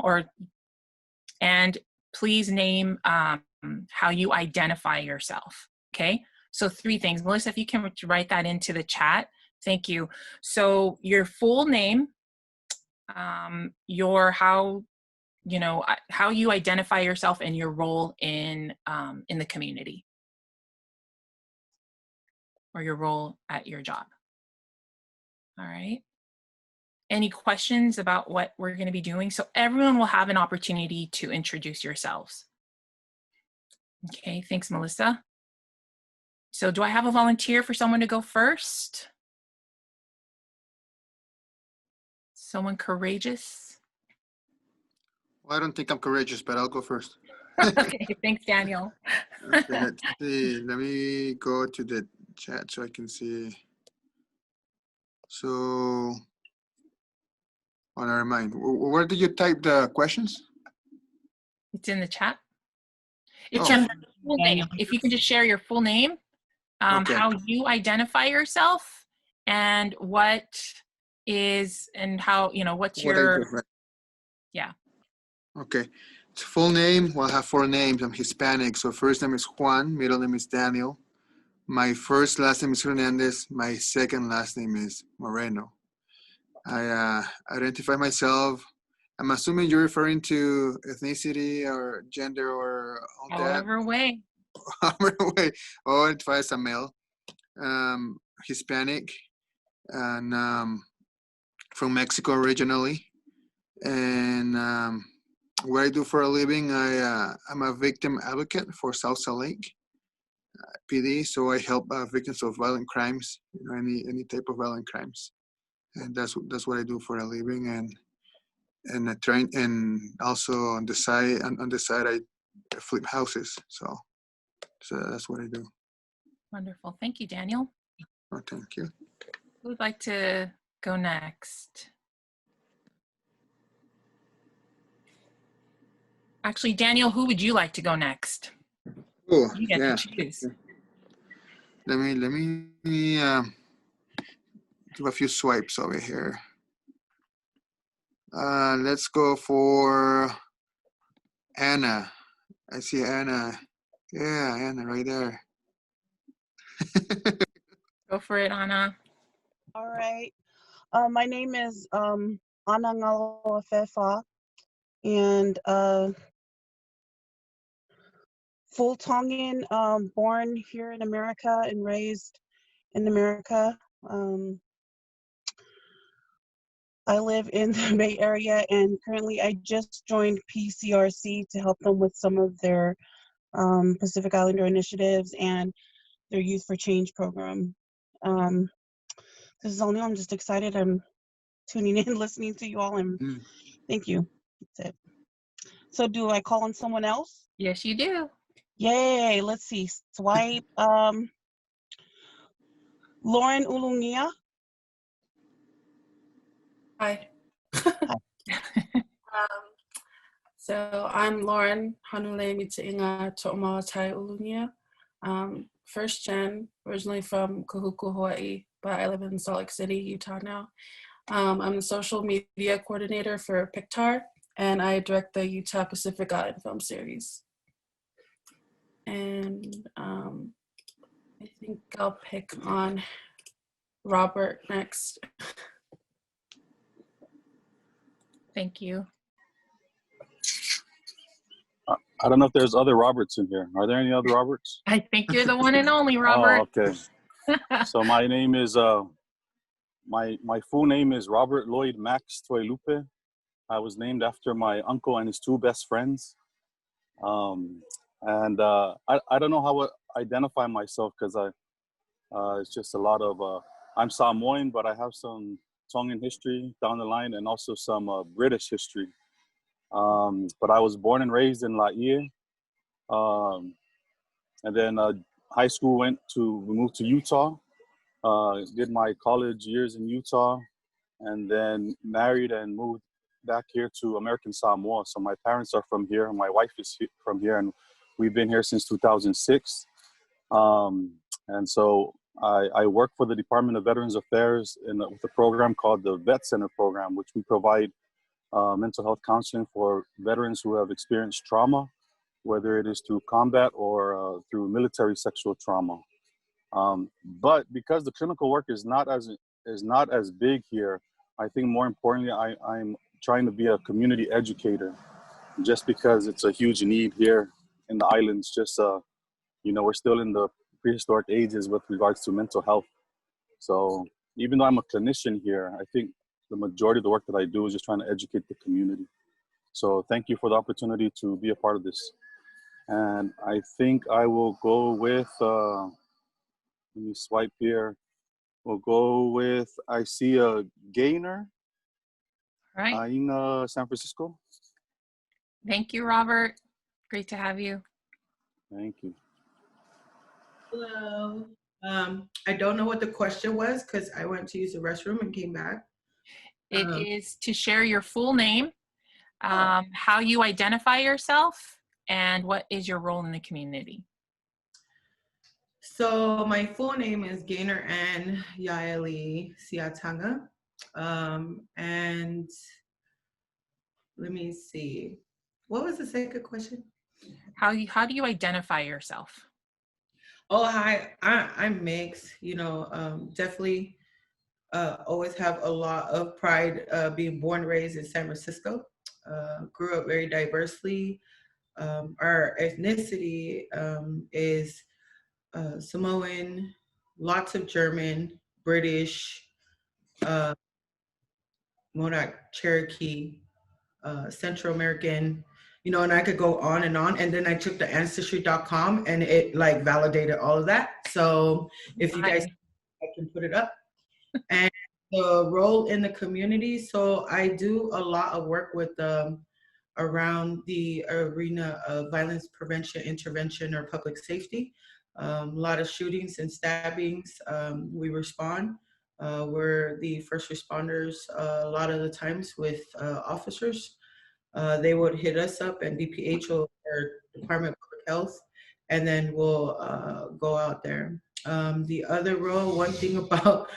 Speaker 1: and please name how you identify yourself. Okay. So 3 things. Melissa, if you can write that into the chat. Thank you. So your full name, how you identify yourself, and your role in the community, or your role at your job. All right. Any questions about what we're going to be doing? So everyone will have an opportunity to introduce yourselves. Okay, thanks, Melissa. So do I have a volunteer for someone to go first? Someone courageous?
Speaker 6: Well, I don't think I'm courageous, but I'll go first.
Speaker 1: Okay, thanks, Daniel.
Speaker 6: Okay, let's see. Let me go to the chat so I can see. So Oh, never mind. Where did you type the questions?
Speaker 1: It's in the chat. It's
Speaker 6: Oh.
Speaker 1: your full name. If you can just share your full name,
Speaker 6: Okay.
Speaker 1: how you identify yourself, and what is, and how, you know, what's
Speaker 6: What I
Speaker 1: your,
Speaker 6: do, right.
Speaker 1: yeah.
Speaker 6: Okay. It's full name. Well, I have 4 names. I'm Hispanic. So first name is Juan. Middle name is Daniel. My first last name is Hernandez. My second last name is Moreno. I identify myself. I'm assuming you're referring to ethnicity or gender or all that.
Speaker 1: However way.
Speaker 6: However way. Oh, I identify as a male, Hispanic, and from Mexico originally. And what I do for a living, I'm a victim advocate for South Salt Lake PD. So I help victims of violent crimes, you know, any type of violent crimes, and that's what I do for a living. And I train, and also on the side I flip houses. So that's what I do.
Speaker 1: Wonderful. Thank you, Daniel.
Speaker 6: Oh, thank you.
Speaker 1: Who would like to go next? Actually, Daniel, who would you like to go next?
Speaker 6: Oh,
Speaker 1: You get
Speaker 6: yeah.
Speaker 1: to choose.
Speaker 6: Let me do a few swipes over here. Let's go for Anna. I see Anna. Yeah, Anna right there.
Speaker 1: Go for it, Anna.
Speaker 5: All right. My name is Ana Ngaloafefa, and full Tongan, born here in America and raised in America. I live in the Bay Area, and currently I just joined PCRC to help them with some of their Pacific Islander initiatives and their Youth for Change program. This is all new. I'm just excited. I'm tuning in, listening to you all, and thank you. That's it. So do I call on someone else?
Speaker 1: Yes, you do.
Speaker 5: Yay, let's see. Swipe. Lauren Ulungia.
Speaker 4: Hi. So I'm Lauren Hanule Mitainga To'omalatai Ulunia. First gen, originally from Kahuku, Hawaii, but I live in Salt Lake City, Utah now. I'm the social media coordinator for PICTAR, and I direct the Utah Pacific Island film series. And I think I'll pick on Robert next.
Speaker 1: Thank you.
Speaker 12: I don't know if there's other Roberts in here. Are there any other Roberts?
Speaker 1: I think you're the one and only, Robert.
Speaker 12: Oh, okay. So my name is, my full name is Robert Lloyd Max Tuilupe. I was named after my uncle and his 2 best friends. I don't know how to identify myself because it's just a lot of, I'm Samoan, but I have some Tongan history down the line and also some British history. But I was born and raised in Laie. And then high school we moved to Utah, did my college years in Utah, and then married and moved back here to American Samoa. So my parents are from here, my wife is from here, and we've been here since 2006. And so I work for the Department of Veterans Affairs with a program called the Vet Center Program, which we provide mental health counseling for veterans who have experienced trauma, whether it is through combat or through military sexual trauma. But because the clinical work is not as big here, I think more importantly, I'm trying to be a community educator, just because it's a huge need here in the islands. Just we're still in the prehistoric ages with regards to mental health. So even though I'm a clinician here, I think the majority of the work that I do is just trying to educate the community. So thank you for the opportunity to be a part of this. And I think I will go with, let me swipe here. We'll go with, I see a Gaynor.
Speaker 1: Right.
Speaker 12: In San Francisco.
Speaker 1: Thank you, Robert. Great to have you.
Speaker 12: Thank you.
Speaker 11: Hello. I don't know what the question was because I went to use the restroom and came back.
Speaker 1: It is to share your full name, how you identify yourself, and what is your role in the community.
Speaker 11: So my full name is Gaynor Ann Yaeli Siatanga. And let me see. What was the second question?
Speaker 1: How do you identify yourself?
Speaker 11: Oh, hi. I'm mixed. Definitely always have a lot of pride being born and raised in San Francisco. Grew up very diversely. Our ethnicity is Samoan, lots of German, British, Modoc, Cherokee, Central American, and I could go on. And then I took the ancestry.com and it like validated all of that. So if you guys, I can put it up. And the role in the community. So I do a lot of work with around the arena of violence prevention, intervention, or public safety. A lot of shootings and stabbings, we respond. We're the first responders a lot of the times with officers. They would hit us up and DPH or Department of Public Health, and then we'll go out there. The other role, one thing about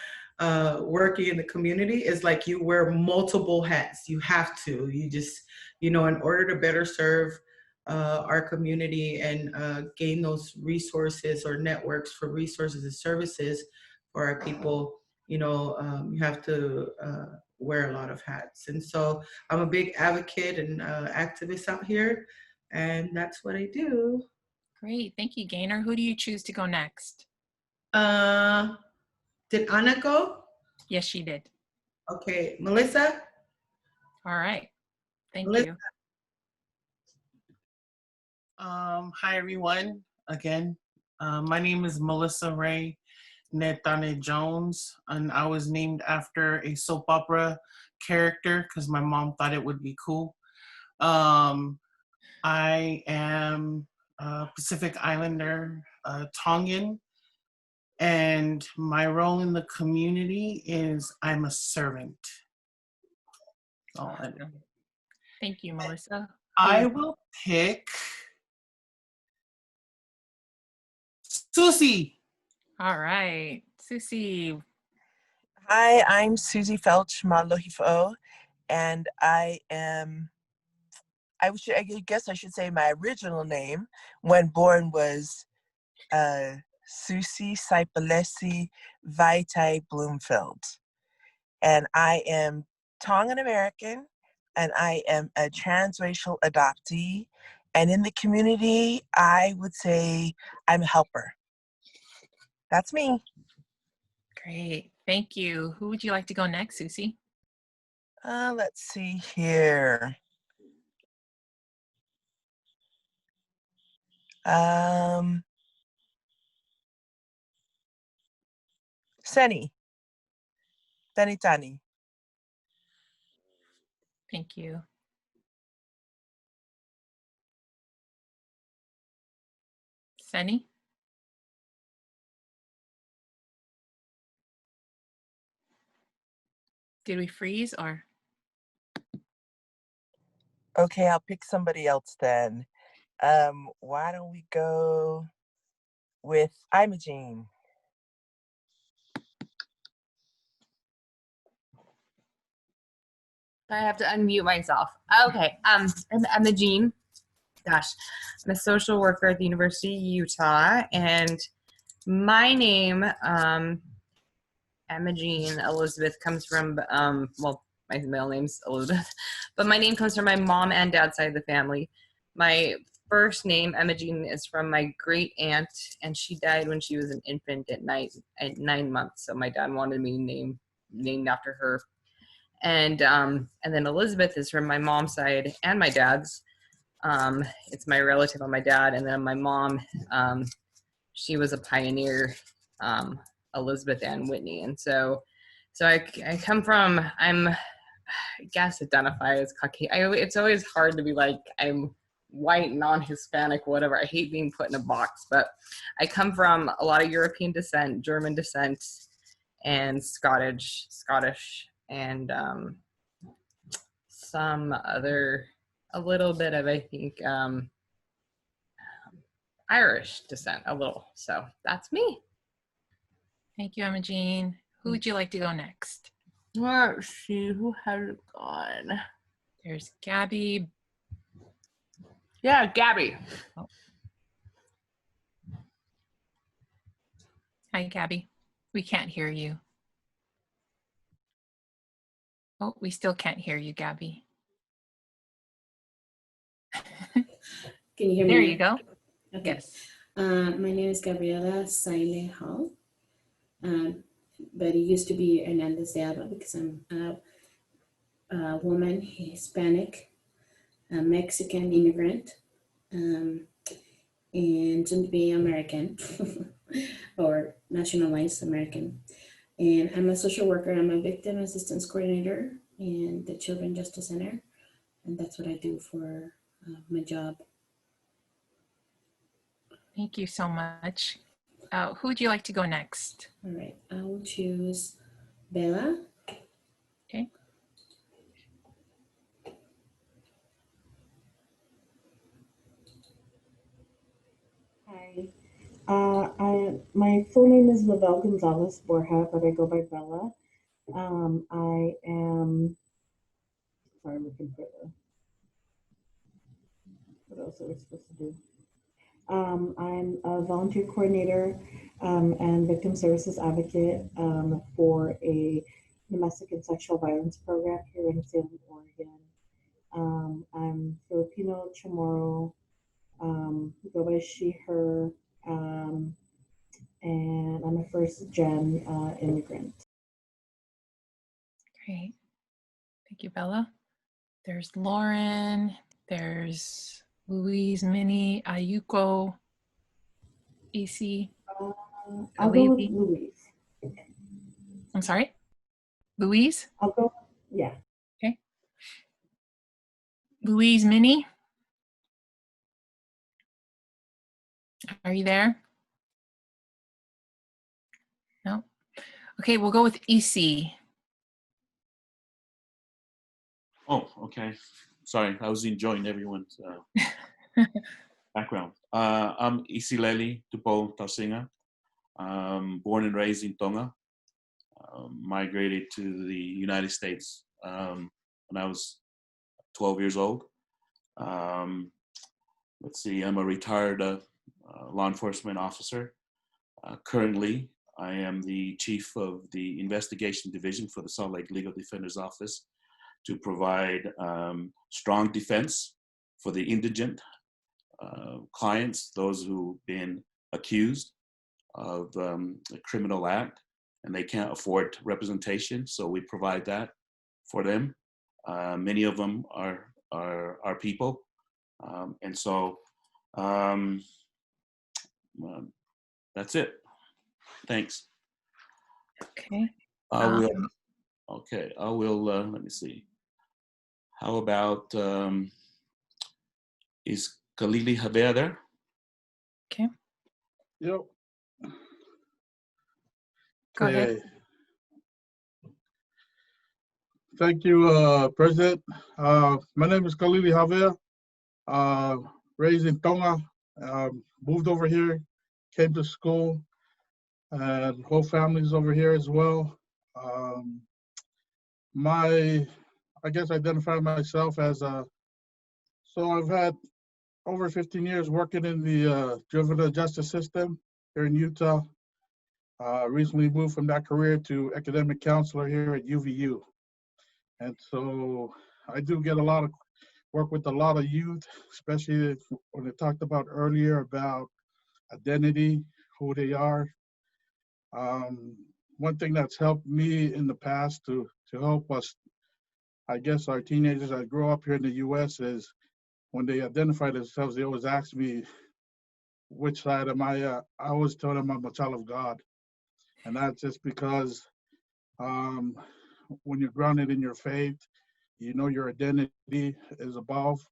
Speaker 11: working in the community is like you wear multiple hats. You have to. You just, in order to better serve our community and gain those resources or networks for resources and services for our people, you have to wear a lot of hats. And so I'm a big advocate and activist out here, and that's what I do.
Speaker 1: Great, thank you, Gaynor. Who do you choose to go next?
Speaker 11: Did Anna go?
Speaker 1: Yes, she did.
Speaker 11: Okay, Melissa?
Speaker 1: All right, thank you.
Speaker 2: Hi, everyone. Again, my name is Melissa Ray Netane Jones, and I was named after a soap opera character because my mom thought it would be cool. I am a Pacific Islander, Tongan, and my role in the community is I'm a servant.
Speaker 1: Awesome. Thank you, Melissa.
Speaker 2: I will pick Susie.
Speaker 1: All right, Susie.
Speaker 13: Hi, I'm Susie Felch Malohifo, and I guess I should say my original name when born was Susie Saipalesi Vaitai Bloomfield. And I am Tongan American, and I am a transracial adoptee. And in the community, I would say I'm a helper. That's me.
Speaker 1: Great, thank you. Who would you like to go next, Susie?
Speaker 13: Let's see here. Seini Mateialona.
Speaker 1: Thank you. Seini? Did we freeze or?
Speaker 13: Okay, I'll pick somebody else then. Why don't we go with Imogene?
Speaker 14: I have to unmute myself. Okay, I'm Imogene. Gosh, I'm a social worker at the University of Utah, and my name, Imogene Elizabeth, comes from, well, my middle name's Elizabeth, but my name comes from my mom and dad's side of the family. My first name, Imogene, is from my great aunt, and she died when she was an infant at 9 months. So my dad wanted me named after her. And then Elizabeth is from my mom's side and my dad's. It's my relative on my dad, and then my mom, she was a pioneer, Elizabeth Ann Whitney. And so I come from, I guess identify as Caucasian. It's always hard to be like, I'm white, non-Hispanic, whatever. I hate being put in a box, but I come from a lot of European descent, German descent, and Scottish and some other, a little bit of, I think, Irish descent, a little. So that's me.
Speaker 1: Thank you, Emma Jean. Who would you like to go next?
Speaker 14: Let's see, who has gone?
Speaker 1: There's Gabby.
Speaker 14: Yeah, Gabby.
Speaker 1: Oh. Hi, Gabby. We can't hear you. Oh, we still can't hear you, Gabby.
Speaker 15: Can you hear me?
Speaker 1: There
Speaker 15: now?
Speaker 1: you go.
Speaker 15: Okay.
Speaker 1: Yes.
Speaker 15: My name is Gabriela Saile Hall, but it used to be Hernandez de Alba because I'm a woman, Hispanic, a Mexican immigrant, and soon to be American or nationalized American. And I'm a social worker. I'm a victim assistance coordinator in the Children Justice Center, and that's what I do for my job.
Speaker 1: Thank you so much. Who would you like to go next?
Speaker 15: All right, I will choose Bella.
Speaker 1: Okay.
Speaker 10: Hi. My full name is Lavelle Gonzalez Borja, but I go by Bella. I am, sorry, I'm looking for what else are we supposed to do? I'm a volunteer coordinator and victim services advocate for a domestic and sexual violence program here in Salem, Oregon. I'm Filipino Chamorro, go by she, her, and I'm a first-gen immigrant.
Speaker 1: Great. Thank you, Bella. There's Lauren. There's Louise, Minnie, Ayuko, EC.
Speaker 10: I'll go with Louise.
Speaker 1: I'm sorry? Louise?
Speaker 10: I'll go, yeah.
Speaker 1: Okay. Louise, Minnie? Are you there? No? Okay, we'll go with EC.
Speaker 7: Oh, okay. Sorry, I was enjoying everyone's background. I'm Isileli Tupo Tausinga. Born and raised in Tonga. Migrated to the United States when I was 12 years old. Let's see, I'm a retired law enforcement officer. Currently, I am the chief of the investigation division for the Salt Lake Legal Defender's Office to provide strong defense for the indigent clients, those who've been accused of a criminal act and they can't afford representation, so we provide that for them. Many of them are our people, and so that's it. Thanks.
Speaker 1: Okay.
Speaker 7: I will. Okay, I will. Let me see. How about is Kalili Havea there?
Speaker 1: Okay.
Speaker 16: Yep.
Speaker 1: Go ahead.
Speaker 16: Thank you, President. My name is Kalili Havea. Raised in Tonga, moved over here, came to school, and whole family's over here as well. I guess identify myself as so I've had over 15 years working in the juvenile justice system here in Utah. Recently moved from that career to academic counselor here at UVU. And so I do get a lot of work with a lot of youth, especially when they talked about earlier about identity, who they are. One thing that's helped me in the past to help us, I guess our teenagers that grow up here in the US is when they identify themselves, they always ask me, which side am I? I always tell them I'm a child of God. And that's just because when you're grounded in your faith, you know your identity is above.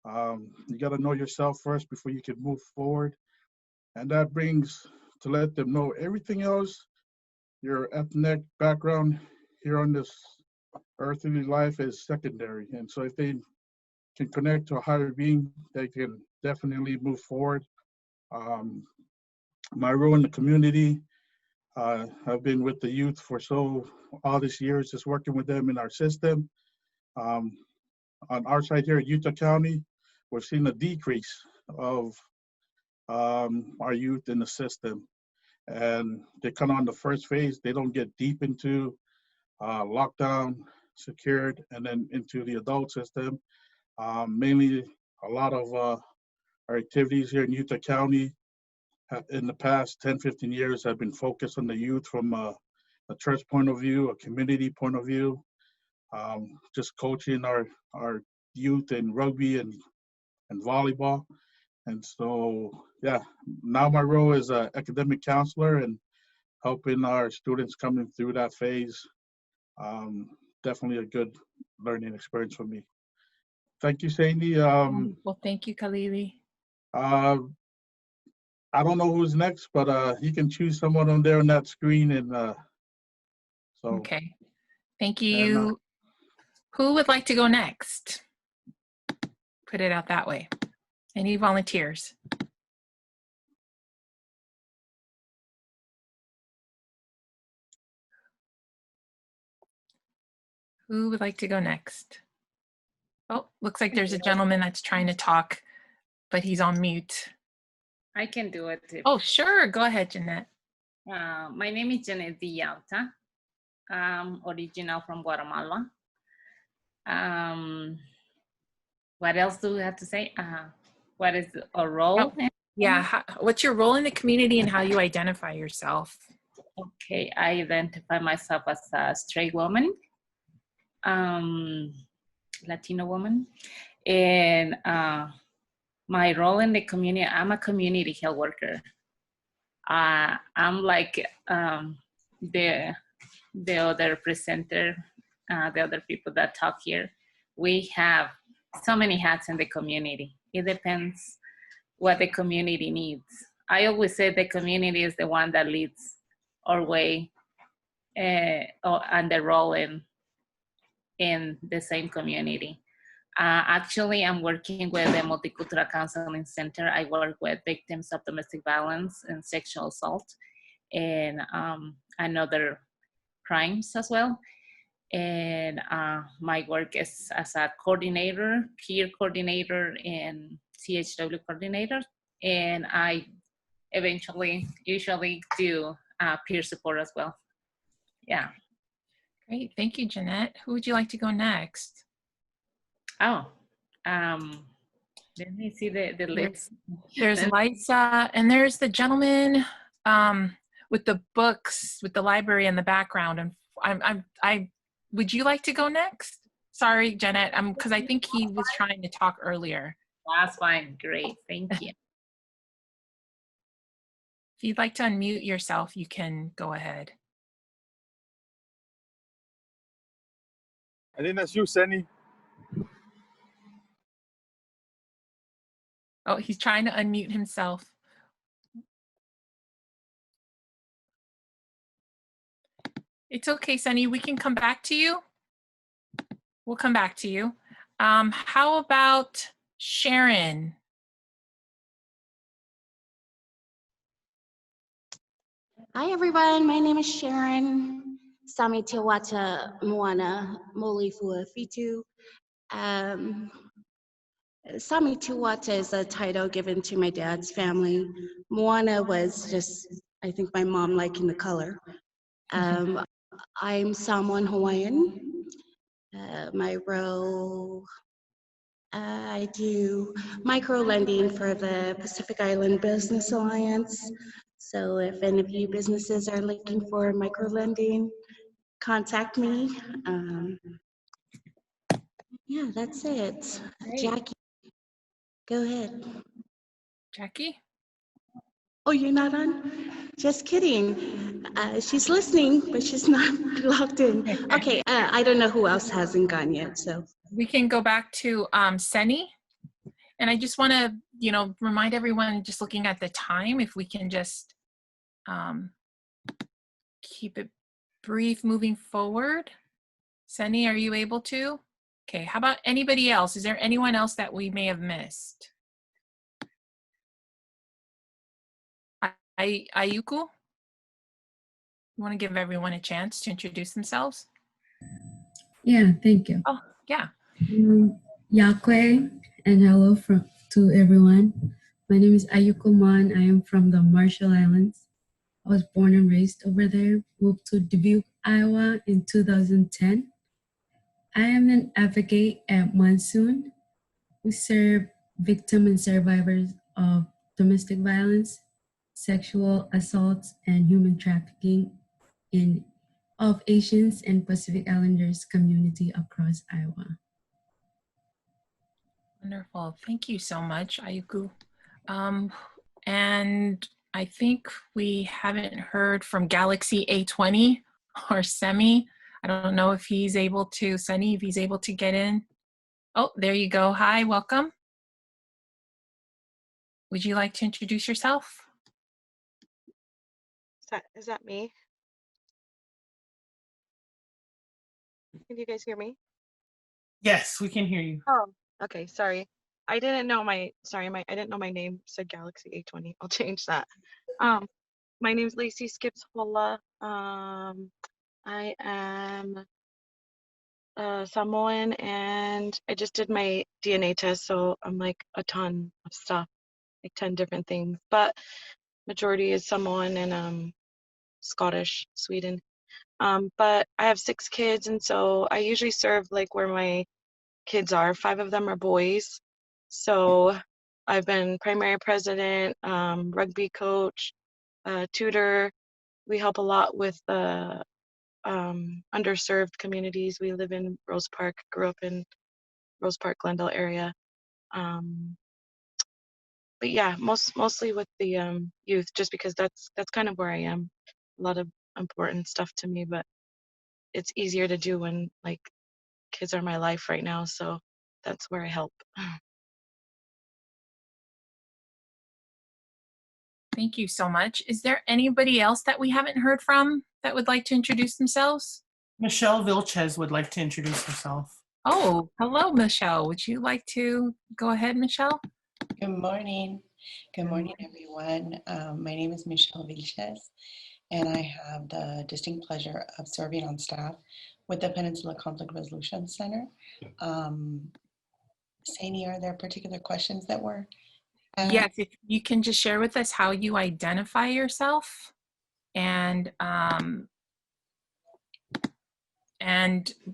Speaker 16: You got to know yourself first before you can move forward. And that brings to let them know everything else, your ethnic background here on this earthly life is secondary. And so if they can connect to a higher being, they can definitely move forward. My role in the community, I've been with the youth for all these years, just working with them in our system. On our side here at Utah County, we've seen a decrease of our youth in the system. And they come on the first phase, they don't get deep into lockdown, secured, and then into the adult system. Mainly a lot of our activities here in Utah County in the past 10, 15 years have been focused on the youth from a church point of view, a community point of view, just coaching our youth in rugby and volleyball. And so, yeah, now my role is an academic counselor and helping our students coming through that phase. Definitely a good learning experience for me. Thank you, Seini.
Speaker 1: Well, thank you, Khalili.
Speaker 16: I don't know who's next, but you can choose someone on there on that screen. And so.
Speaker 1: Okay, thank you. Who would like to go next? Put it out that way. Any volunteers? Who would like to go next? Oh, looks like there's a gentleman that's trying to talk, but he's on mute.
Speaker 9: I can do it.
Speaker 1: Oh, sure. Go ahead, Jeanette.
Speaker 9: My name is Jeanette Villalta. I'm original from Guatemala. What else do we have to say? What is a role?
Speaker 1: Oh, yeah. What's your role in the community and how you identify yourself?
Speaker 9: Okay, I identify myself as a straight woman, Latino woman, and my role in the community, I'm a community health worker. I'm like the other presenter, the other people that talk here. We have so many hats in the community. It depends what the community needs. I always say the community is the one that leads our way and the role in the same community. Actually, I'm working with the Multicultural Counseling Center. I work with victims of domestic violence and sexual assault and other crimes as well. And my work is as a coordinator, peer coordinator, and CHW coordinator. And I usually do peer support as well. Yeah.
Speaker 1: Great, thank you, Jeanette. Who would you like to go next?
Speaker 9: Oh, let me see the list.
Speaker 1: There's Liza, and there's the gentleman with the books, with the library in the background. And would you like to go next? Sorry, Jeanette, because I think he was trying to talk earlier.
Speaker 9: That's fine, great, thank you.
Speaker 1: If you'd like to unmute yourself, you can go ahead.
Speaker 12: I think that's you, Seini.
Speaker 1: Oh, he's trying to unmute himself. It's okay, Sunny. We can come back to you. We'll come back to you. How about Sharon?
Speaker 17: Hi, everyone. My name is Sharon. Sami Tiwata Moana Molifua Fitu. Sami Tiwata is a title given to my dad's family. Moana was just, I think, my mom liking the color. I'm Samoan Hawaiian. My role, I do micro lending for the Pacific Island Business Alliance. So if any of you businesses are looking for micro lending, contact me. Yeah, that's it.
Speaker 1: Great.
Speaker 17: Jackie, go ahead.
Speaker 1: Jackie?
Speaker 17: Oh, you're not on? Just kidding. She's listening, but she's not logged in. Okay, I don't know who else hasn't gone yet, so.
Speaker 1: We can go back to Seini. And I just want to, remind everyone, just looking at the time, if we can just keep it brief moving forward. Seini, are you able to? Okay, how about anybody else? Is there anyone else that we may have missed? Ayuku? You want to give everyone a chance to introduce themselves?
Speaker 18: Yeah, thank you.
Speaker 1: Oh, yeah.
Speaker 18: Yakwe, and hello to everyone. My name is Ayuko Mon. I am from the Marshall Islands. I was born and raised over there, moved to Dubuque, Iowa in 2010. I am an advocate at Monsoon. We serve victims and survivors of domestic violence, sexual assaults, and human trafficking of Asians and Pacific Islanders community across Iowa.
Speaker 1: Wonderful. Thank you so much, Ayuku. And I think we haven't heard from Galaxy A20 or Semi. I don't know if he's able to, Seini, if he's able to get in. Oh, there you go. Hi, welcome. Would you like to introduce yourself?
Speaker 19: Is that me? Can you guys hear me?
Speaker 2: Yes, we can hear you.
Speaker 19: Oh, okay. Sorry. I didn't know my name said Galaxy A20. I'll change that. My name's Lacey Skips Hola. I am Samoan, and I just did my DNA test, so I'm like a ton of stuff, like 10 different things, but majority is Samoan and Scottish, Sweden. But I have 6 kids, and so I usually serve like where my kids are. 5 of them are boys. So I've been primary president, rugby coach, tutor. We help a lot with the underserved communities. We live in Rose Park, grew up in Rose Park, Glendale area. But yeah, mostly with the youth, just because that's kind of where I am. A lot of important stuff to me, but it's easier to do when like kids are my life right now. So that's where I help.
Speaker 1: Thank you so much. Is there anybody else that we haven't heard from that would like to introduce themselves?
Speaker 2: Michelle Vilches would like to introduce herself.
Speaker 1: Oh, hello, Michelle. Would you like to go ahead, Michelle?
Speaker 20: Good morning. Good morning, everyone. My name is Michelle Vilches, and I have the distinct pleasure of serving on staff with the Peninsula Conflict Resolution Center. Seini, are there particular questions that were asked?
Speaker 1: Yes, if you can just share with us how you identify yourself and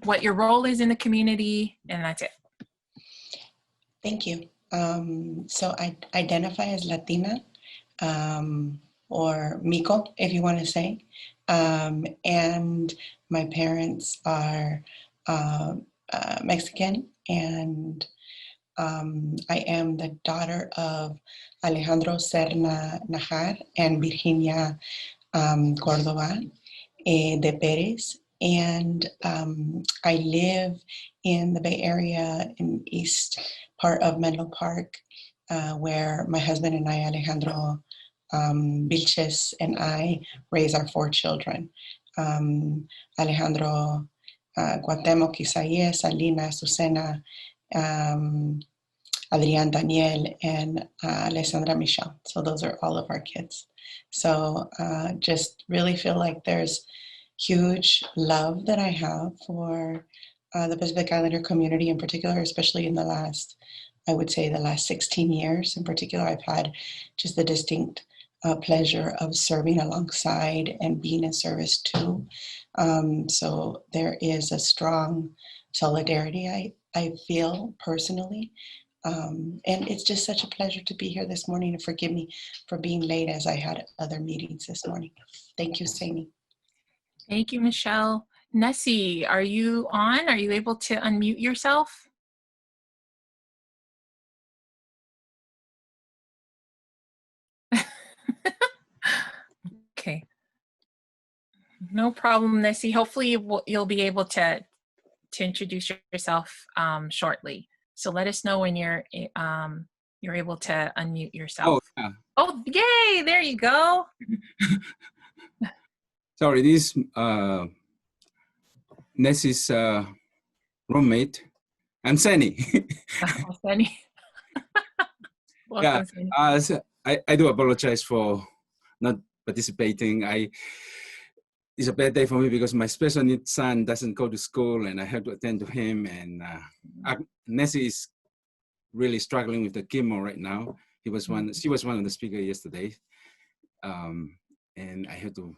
Speaker 1: what your role is in the community, and that's it.
Speaker 20: Thank you. So I identify as Latina, or Mico, if you want to say. And my parents are Mexican, and I am the daughter of Alejandro Serna Najar and Virginia Cordova de Perez. And I live in the Bay Area in east part of Menlo Park, where my husband and I, Alejandro Vilches, and I raise our 4 children. Alejandro Cuauhtemoc, Isaías, Alina, Susana, Adrian, Daniel, and Alessandra Michelle. So those are all of our kids. So just really feel like there's huge love that I have for the Pacific Islander community in particular, especially in the last, I would say the last 16 years in particular. I've had just the distinct pleasure of serving alongside and being in service to. So there is a strong solidarity I feel personally. And it's just such a pleasure to be here this morning, and forgive me for being late as I had other meetings this morning. Thank you, Seini.
Speaker 1: Thank you, Michelle. Nessie, are you on? Are you able to unmute yourself? Okay. No problem, Nessie. Hopefully you'll be able to introduce yourself shortly. So let us know when you're able to unmute yourself.
Speaker 21: Oh, yeah.
Speaker 1: Oh, yay! There you go.
Speaker 21: Sorry, this Nessie's roommate. I'm Seini.
Speaker 1: Oh, Seini.
Speaker 21: Yeah,
Speaker 1: Welcome, Seini.
Speaker 21: so I do apologize for not participating. It's a bad day for me because my special needs son doesn't go to school and I have to attend to him. And Nessie is really struggling with the chemo right now. She was one of the speakers yesterday. And I had to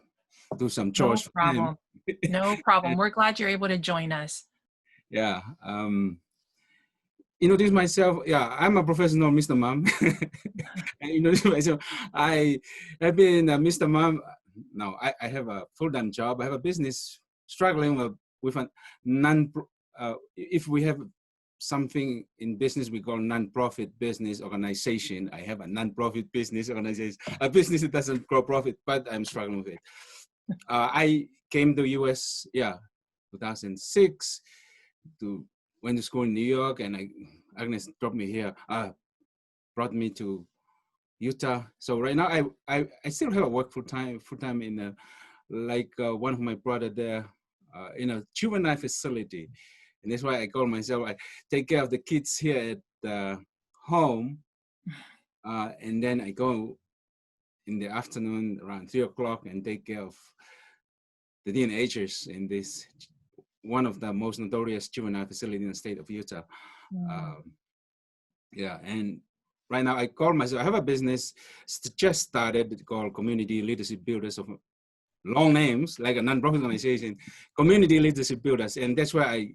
Speaker 21: do some chores for him.
Speaker 1: No problem. We're glad you're able to join us.
Speaker 21: Yeah. Introduce myself. Yeah, I'm a professional Mr. Mom. And introduce myself. I have been Mr. Mom. No, I have a full-time job. I have a business struggling with a if we have something in business we call non-profit business organization. I have a non-profit business organization, a business that doesn't grow profit, but I'm struggling with it. I came to US, 2006, went to school in New York, and Agnes dropped me here, brought me to Utah. So right now I still have a work full-time in one of my brother there in a juvenile facility. And that's why I call myself, I take care of the kids here at home. And then I go in the afternoon around 3 o'clock and take care of the teenagers in this, one of the most notorious juvenile facility in the state of Utah. And right now I call myself, I have a business just started called Community Leadership Builders, of long names, like a non-profit organization, Community Leadership Builders. And that's where I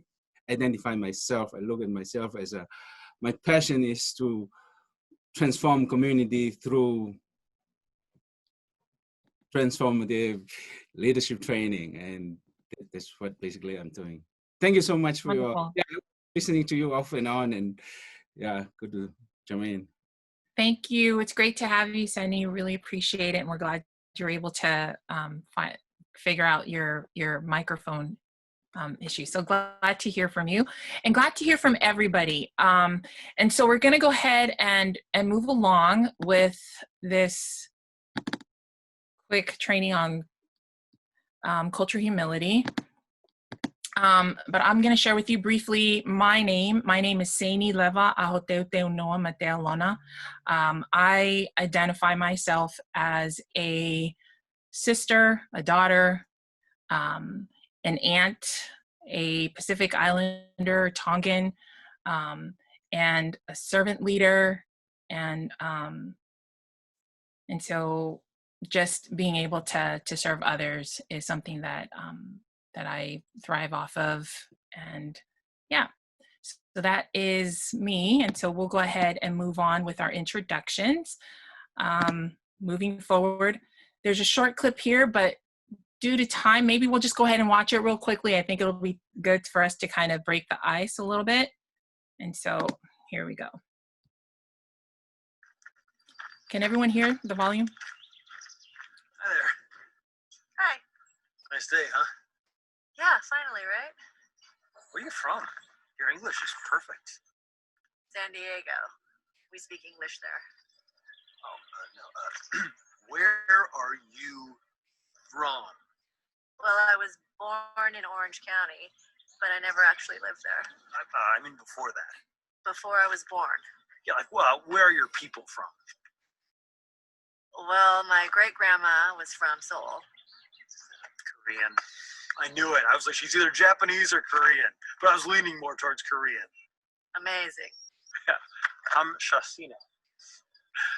Speaker 21: identify myself. I look at myself as my passion is to transform community through transformative leadership training. And that's what basically I'm doing. Thank you so much for listening to you off and on, and good to jump in.
Speaker 1: Thank you. It's great to have you, Seini. Really appreciate it. And we're glad you're able to figure out your microphone issue. So glad to hear from you and glad to hear from everybody. And so we're going to go ahead and move along with this quick training on cultural humility. But I'm going to share with you briefly my name. My name is Seini Leva Mateialona. I identify myself as a sister, a daughter, an aunt, a Pacific Islander, Tongan, and a servant leader. And so just being able to serve others is something that that I thrive off of. And so that is me. And so we'll go ahead and move on with our introductions. Moving forward, there's a short clip here, but due to time, maybe we'll just go ahead and watch it real quickly. I think it'll be good for us to kind of break the ice a little bit. And so here we go. Can everyone hear the volume?
Speaker 22: Hi there.
Speaker 23: Hi.
Speaker 22: Nice day, huh?
Speaker 23: Yeah, finally, right?
Speaker 22: Where are you from? Your English is perfect.
Speaker 23: San Diego. We speak English there.
Speaker 22: Oh, no. Where are you from?
Speaker 23: Well, I was born in Orange County, but I never actually lived there.
Speaker 22: I mean before that.
Speaker 23: Before I was born.
Speaker 22: Yeah, well, where are your people from?
Speaker 23: Well, my great-grandma was from Seoul.
Speaker 22: Korean. I knew it. I was like, she's either Japanese or Korean, but I was leaning more towards Korean.
Speaker 23: Amazing.
Speaker 22: Yeah. I'm Shasina.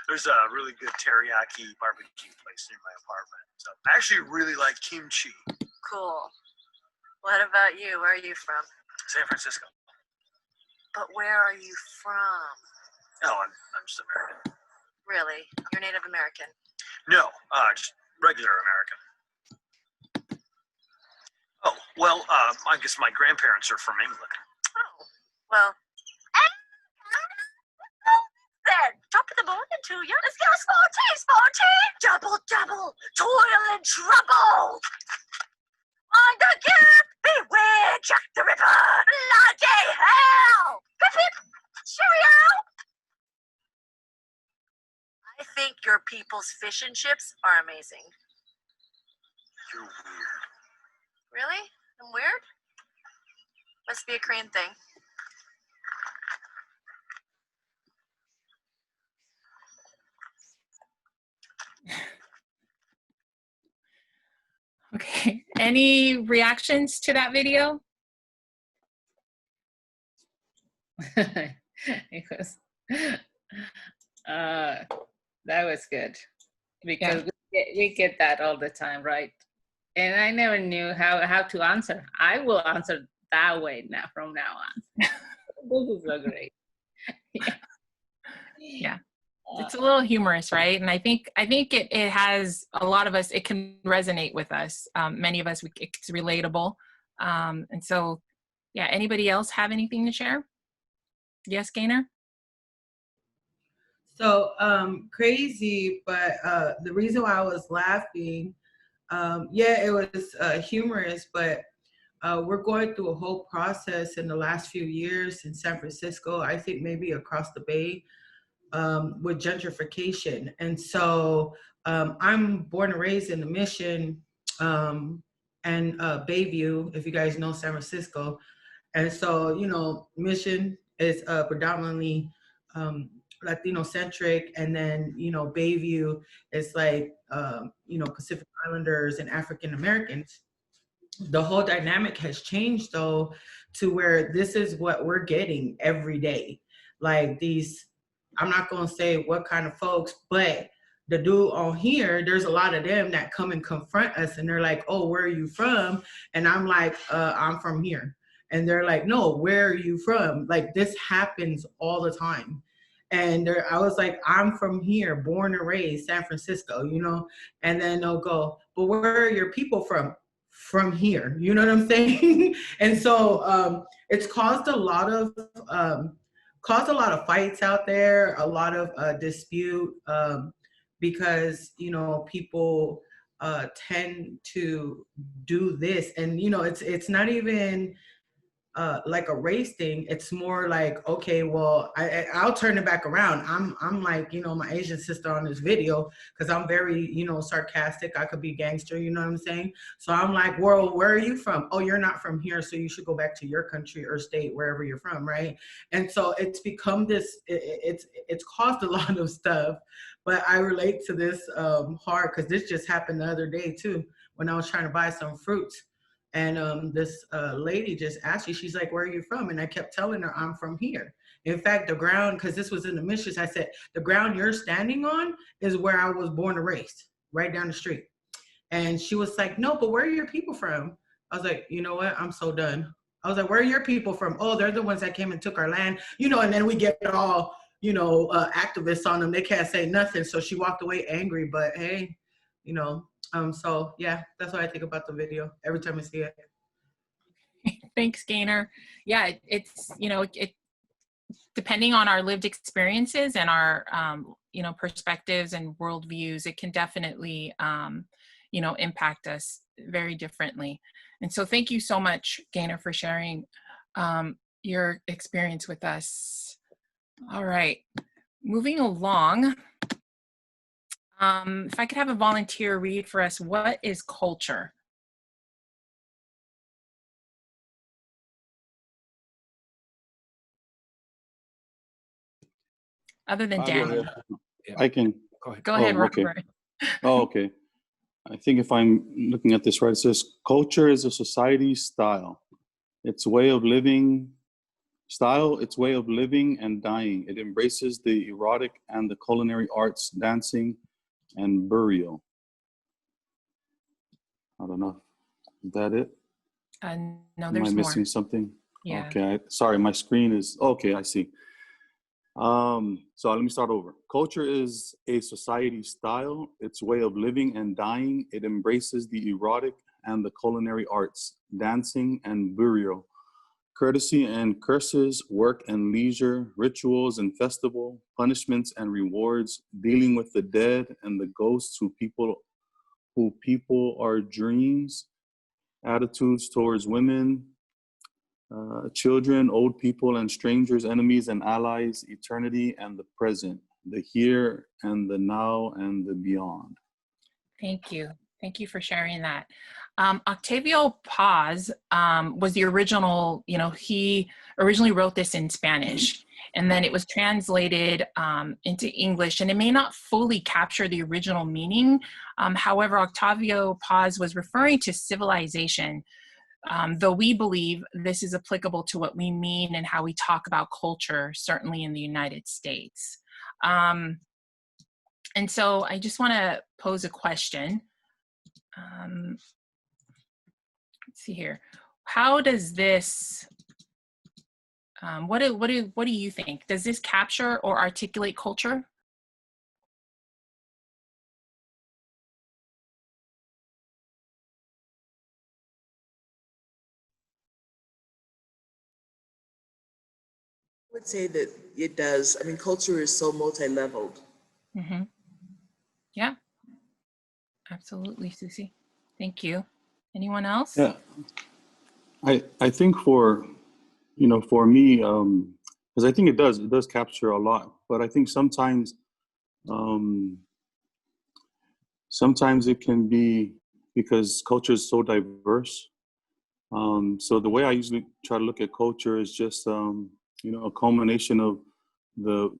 Speaker 22: There's a really good teriyaki barbecue place near my apartment. So I actually really like kimchi.
Speaker 23: Cool. What about you? Where are you from?
Speaker 22: San Francisco.
Speaker 23: But where are you from?
Speaker 22: No, I'm just American.
Speaker 23: Really? You're Native American?
Speaker 22: No, just regular American. Oh, well, I guess my grandparents are from England.
Speaker 23: Oh, well. Then, drop the bone into you. Let's go, sporty! Double, toil and trouble! On the gift, beware Jack the Ripper! Bloody hell! Pip, pip, cheerio! I think your people's fish and chips are amazing.
Speaker 22: You're weird.
Speaker 23: Really? I'm weird? Must be a Korean thing.
Speaker 1: Okay, any reactions to that video?
Speaker 9: It was, that was good because we get that all the time, right? And I never knew how to answer. I will answer that way now from now on. This is so great.
Speaker 1: Yeah. It's a little humorous, right? And I think it has a lot of us, it can resonate with us. Many of us, it's relatable. And so, yeah, anybody else have anything to share? Yes, Gaynor?
Speaker 11: So crazy, but the reason why I was laughing, yeah, it was humorous, but we're going through a whole process in the last few years in San Francisco, I think maybe across the Bay, with gentrification. And so I'm born and raised in the Mission and Bayview, if you guys know San Francisco. And so, you know, Mission is predominantly Latino centric, and then, you know, Bayview is like, you know, Pacific Islanders and African Americans. The whole dynamic has changed though, to where this is what we're getting every day. Like these, I'm not gonna say what kind of folks, but the dude on here, there's a lot of them that come and confront us and they're like, oh, where are you from? And I'm like, I'm from here. And they're like, no, where are you from? Like this happens all the time. And I was like, I'm from here, born and raised, San Francisco, you know? And then they'll go, but where are your people from? From here, you know what I'm saying? And so it's caused a lot of fights out there, a lot of dispute, because, you know, people tend to do this, and you know, it's not even like a race thing. It's more like, okay, well, I'll turn it back around. I'm like, you know, my Asian sister on this video, because I'm very, you know, sarcastic. I could be gangster, you know what I'm saying? So I'm like, well, where are you from? Oh, you're not from here, so you should go back to your country or state, wherever you're from, right? And so it's become this, it's caused a lot of stuff, but I relate to this hard, because this just happened the other day too, when I was trying to buy some fruits. And this lady just asked me, she's like, where are you from? And I kept telling her, I'm from here. In fact, the ground, because this was in the Missions, I said, the ground you're standing on is where I was born and raised, right down the street. And she was like, no, but where are your people from? I was like, you know what? I'm so done. I was like, where are your people from? Oh, they're the ones that came and took our land. You know, and then we get all, you know, activists on them. They can't say nothing. So she walked away angry, but hey, you know, so yeah, that's what I think about the video every time I see it.
Speaker 1: Thanks, Gaynor. Yeah, it's, you know, it depending on our lived experiences and our, you know, perspectives and worldviews, it can definitely, you know, impact us very differently. And so thank you so much, Gaynor, for sharing your experience with us. All right, moving along. If I could have a volunteer read for us, what is culture? Other than Dan.
Speaker 12: I can.
Speaker 1: Go ahead, Robert.
Speaker 12: Okay. Oh, okay. I think if I'm looking at this right, it says culture is a society style. Its way of living, its way of living and dying. It embraces the erotic and the culinary arts, dancing and burial. I don't know. Is that it?
Speaker 1: No,
Speaker 12: Am
Speaker 1: there's
Speaker 12: I missing
Speaker 1: more.
Speaker 12: something?
Speaker 1: Yeah.
Speaker 12: Okay. Sorry, my screen is okay. I see. So let me start over. Culture is a society style, its way of living and dying. It embraces the erotic and the culinary arts, dancing and burial, courtesy and curses, work and leisure, rituals and festival, punishments and rewards, dealing with the dead and the ghosts who people are dreams, attitudes towards women, children, old people and strangers, enemies and allies, eternity and the present, the here and the now and the beyond.
Speaker 1: Thank you. Thank you for sharing that. Octavio Paz was the original, he originally wrote this in Spanish, and then it was translated into English, and it may not fully capture the original meaning. However, Octavio Paz was referring to civilization, though we believe this is applicable to what we mean and how we talk about culture, certainly in the United States. And so I just want to pose a question. Let's see here. How does this, what do you think? Does this capture or articulate culture?
Speaker 13: I would say that it does. I mean, culture is so multi-leveled.
Speaker 1: Mm-hmm. Yeah, absolutely, Susie. Thank you. Anyone else?
Speaker 12: Yeah, I think for me, because I think it does capture a lot, but I think sometimes it can be because culture is so diverse. So the way I usually try to look at culture is just a culmination of the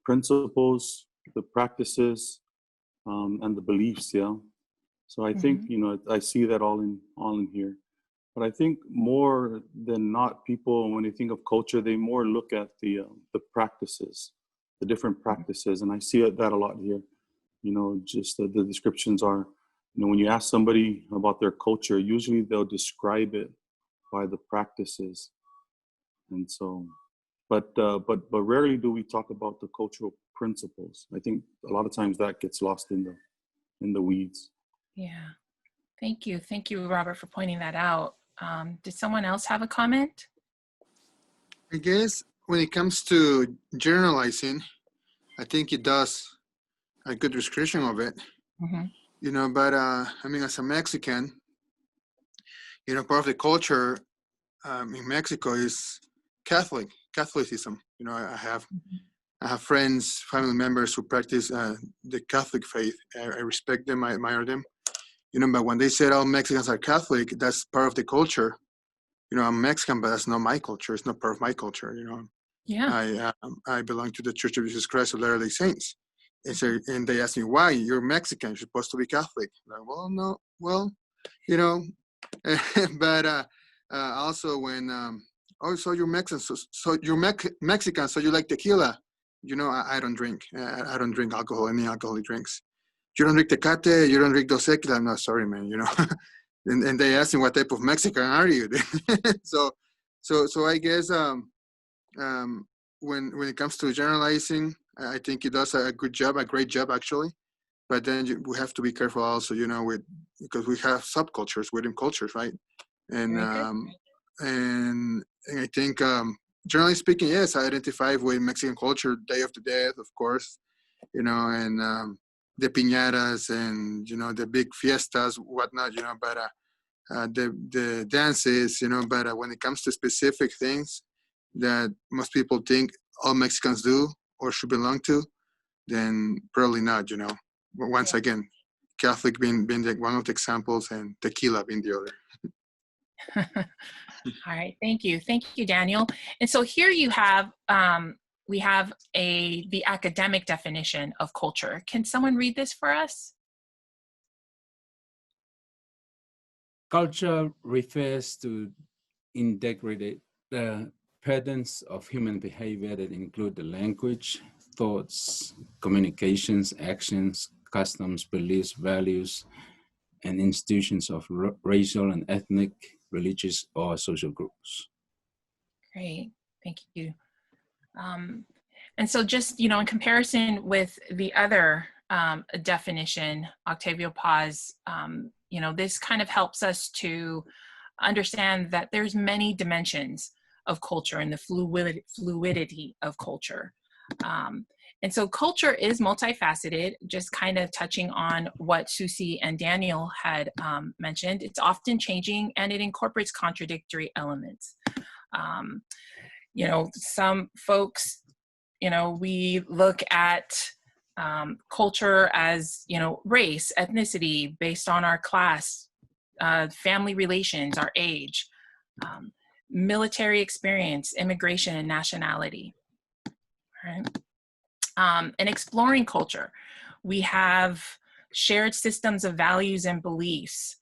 Speaker 12: principles, the practices, and the beliefs. Yeah. So I think I see that all in here. But I think more than not, people, when they think of culture, they more look at the practices, the different practices, and I see that a lot here. Just the descriptions are, when you ask somebody about their culture, usually they'll describe it by the practices, and so, but rarely do we talk about the cultural principles. I think a lot of times that gets lost in the weeds.
Speaker 1: Yeah. Thank you, Robert, for pointing that out. Did someone else have a comment?
Speaker 3: I guess when it comes to generalizing, I think it does a good description of it.
Speaker 1: Mm-hmm.
Speaker 3: But I mean, as a Mexican, part of the culture in Mexico is Catholicism. I have friends, family members who practice the Catholic faith. I respect them, I admire them. But when they said all Mexicans are Catholic, that's part of the culture. I'm Mexican, but that's not my culture. It's not part of my culture.
Speaker 1: Yeah.
Speaker 3: I belong to the Church of Jesus Christ of Latter-day Saints. And they asked me, why? You're Mexican. You're supposed to be Catholic. I'm like, well, no. Well, but also when, so you're Mexican. So you're Mexican, so you like tequila. I don't drink. I don't drink alcohol, any alcoholic drinks. You don't drink Tecate, you don't drink Dos Equis. I'm not sorry, man, and they asked me, what type of Mexican are you? So I guess when it comes to generalizing, I think it does a great job actually. But then we have to be careful also, because we have subcultures within cultures, right? And I think generally speaking, yes, I identify with Mexican culture, Day of the Dead, of course, and the piñatas and the big fiestas, whatnot, but the dances, but when it comes to specific things that most people think all Mexicans do or should belong to, then probably not, Once again, Catholic being one of the examples and tequila being the other.
Speaker 1: All right, thank you, Daniel. And so here you have, we have the academic definition of culture. Can someone read this for us?
Speaker 21: Culture refers to integrated patterns of human behavior that include the language, thoughts, communications, actions, customs, beliefs, values, and institutions of racial and ethnic, religious, or social groups.
Speaker 1: Great, thank you. And so just, in comparison with the other definition, Octavio Paz, this kind of helps us to understand that there's many dimensions of culture and the fluidity of culture. And so culture is multifaceted, just kind of touching on what Susie and Daniel had mentioned. It's often changing and it incorporates contradictory elements. Some folks, we look at culture as, race, ethnicity, based on our class, family relations, our age, military experience, immigration, and nationality. Right? And exploring culture. We have shared systems of values and beliefs.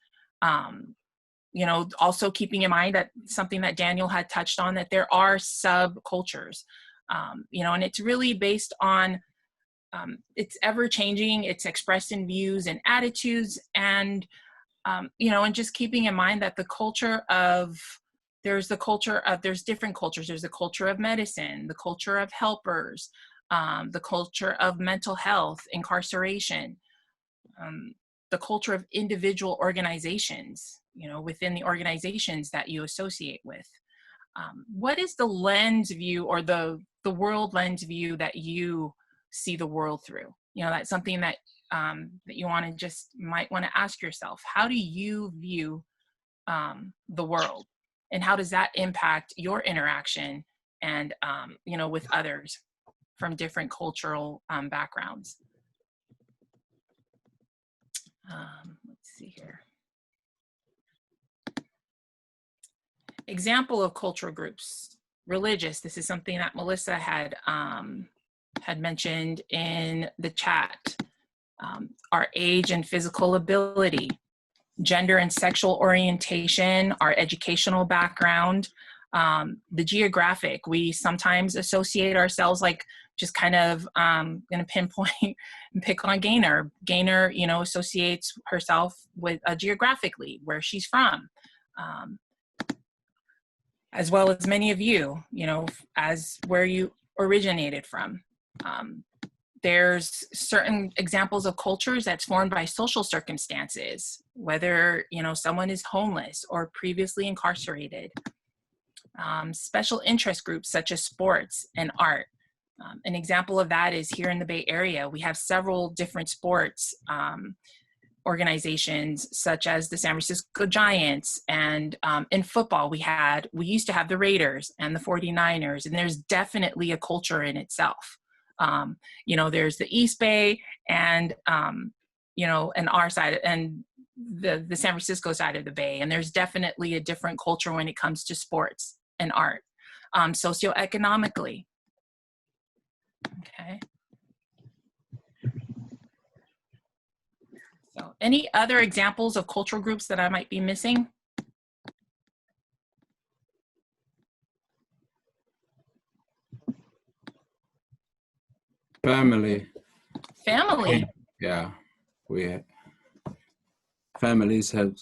Speaker 1: You know, also keeping in mind that something that Daniel had touched on, that there are subcultures, you know, and it's really based on, it's ever changing, it's expressed in views and attitudes, and, you know, and just keeping in mind that the culture of, there's different cultures. There's the culture of medicine, the culture of helpers, the culture of mental health, incarceration, the culture of individual organizations, you know, within the organizations that you associate with. What is the lens view, or the world lens view that you see the world through? You know, that's something that that you want to might want to ask yourself. How do you view the world, and how does that impact your interaction and you know, with others from different cultural backgrounds? Let's see here. Example of cultural groups. Religious. This is something that Melissa had mentioned in the chat. Our age and physical ability, gender and sexual orientation, our educational background, the geographic. We sometimes associate ourselves, like, just kind of gonna pinpoint and pick on Gaynor. Gaynor, you know, associates herself with geographically where she's from, as well as many of you, you know, as where you originated from. There's certain examples of cultures that's formed by social circumstances, whether, you know, someone is homeless or previously incarcerated. Special interest groups such as sports and art. An example of that is here in the Bay Area. We have several different sports organizations, such as the San Francisco Giants, and in football we used to have the Raiders and the 49ers, and there's definitely a culture in itself. You know, there's the East Bay and you know, and our side, and the San Francisco side of the Bay, and there's definitely a different culture when it comes to sports and art. Socioeconomically. Okay. So any other examples of cultural groups that I might be missing?
Speaker 21: Family.
Speaker 1: Family.
Speaker 21: Yeah, families have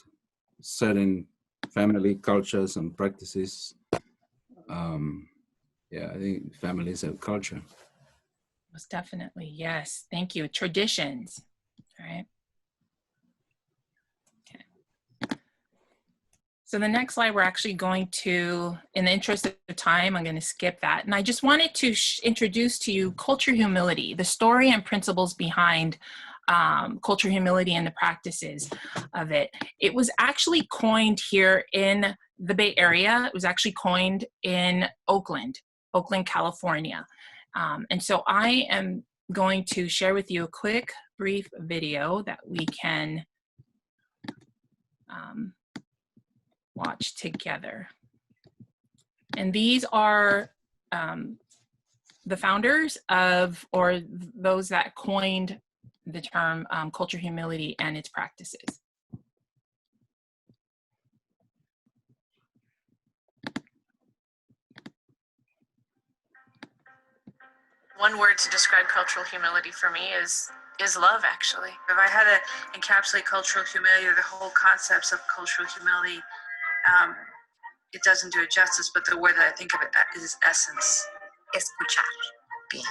Speaker 21: certain family cultures and practices. Yeah, I think families have culture.
Speaker 1: Most definitely, yes. Thank you. Traditions, right? Okay. So the next slide, we're actually going to, in the interest of time, I'm going to skip that. And I just wanted to introduce to you culture humility, the story and principles behind culture humility and the practices of it. It was actually coined here in the Bay Area. It was actually coined in Oakland, California. And so I am going to share with you a quick, brief video that we can watch together. And these are the founders of, or those that coined the term culture humility and its practices.
Speaker 5: One word to describe cultural humility for me is love, actually. If I had to encapsulate cultural humility, or the whole concepts of cultural humility, it doesn't do it justice, but the word that I think of it is essence.
Speaker 6: Escuchar. Being.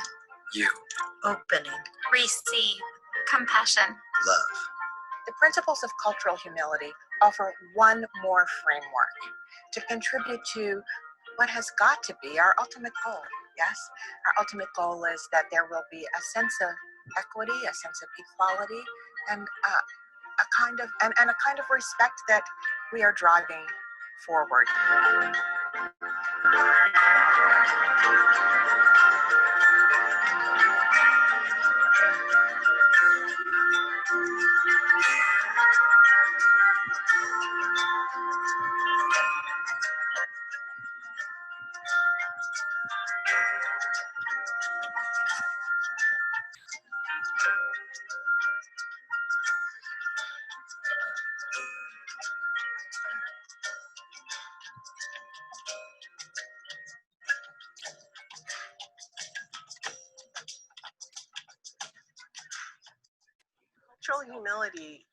Speaker 8: You.
Speaker 6: Opening.
Speaker 24: Receive. Compassion.
Speaker 8: Love.
Speaker 6: The principles of cultural humility offer one more framework to contribute to what has got to be our ultimate goal. Yes, our ultimate goal is that there will be a sense of equity, a sense of equality, and a kind of respect that we are driving forward. Cultural humility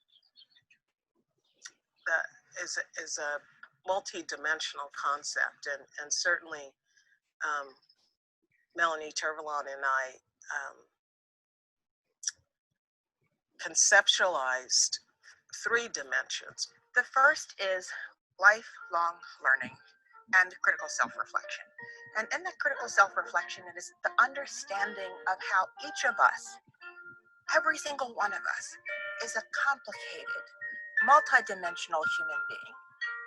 Speaker 6: is a multi-dimensional concept, and certainly Melanie Tervalon and I conceptualized 3 dimensions. The first is lifelong learning and critical self-reflection. And in that critical self-reflection, it is the understanding of how each of us, every single one of us, is a complicated, multidimensional human being.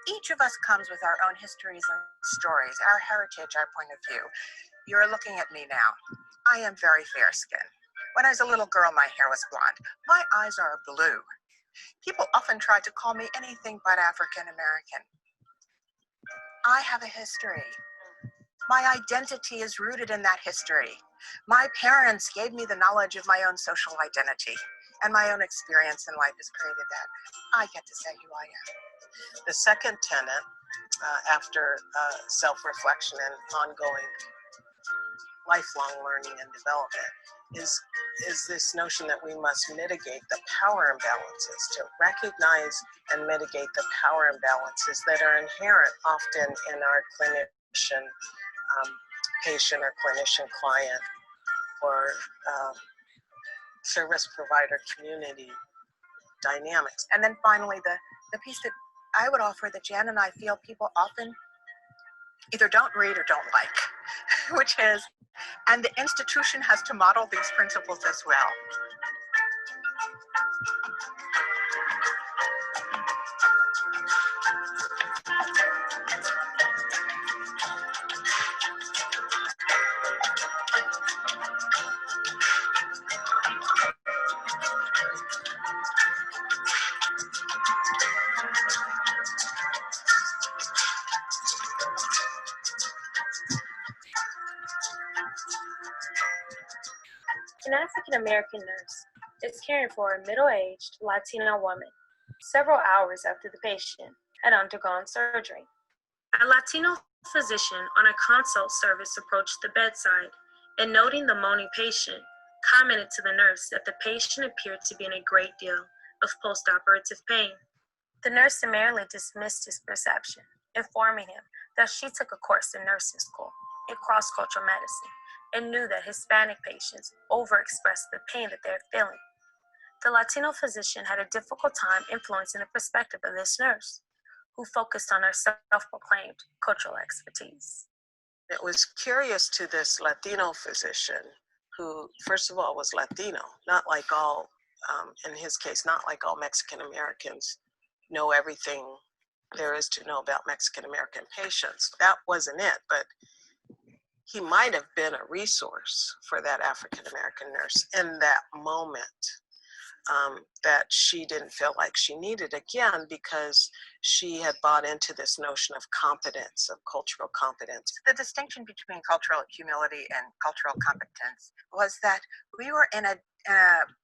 Speaker 6: Each of us comes with our own histories and stories, our heritage, our point of view. You're looking at me now. I am very fair-skinned. When I was a little girl, my hair was blonde. My eyes are blue. People often try to call me anything but African American. I have a history. My identity is rooted in that history. My parents gave me the knowledge of my own social identity, and my own experience in life has created that. I get to say who I am. The second tenet, after self-reflection and ongoing lifelong learning and development, is this notion that we must mitigate the power imbalances, to recognize and mitigate the power imbalances that are inherent often in our clinician patient or clinician client or service provider community dynamics. And then finally, the piece that I would offer that Jan and I feel people often either don't read or don't like, which is, and the institution has to model these principles as well.
Speaker 4: An African-American nurse is caring for a middle-aged Latino woman several hours after the patient had undergone surgery. A Latino physician on a consult service approached the bedside and, noting the moaning patient, commented to the nurse that the patient appeared to be in a great deal of post-operative pain. The nurse summarily dismissed his perception, informing him that she took a course in nursing school in cross-cultural medicine and knew that Hispanic patients overexpress the pain that they're feeling. The Latino physician had a difficult time influencing the perspective of this nurse, who focused on her self-proclaimed cultural expertise.
Speaker 6: It was curious to this Latino physician who, first of all, was Latino, not like all, in his case, not like all Mexican Americans know everything there is to know about Mexican American patients. That wasn't it, but he might have been a resource for that African American nurse in that moment that she didn't feel like she needed, again, because she had bought into this notion of competence, of cultural competence. The distinction between cultural humility and cultural competence was that we were in a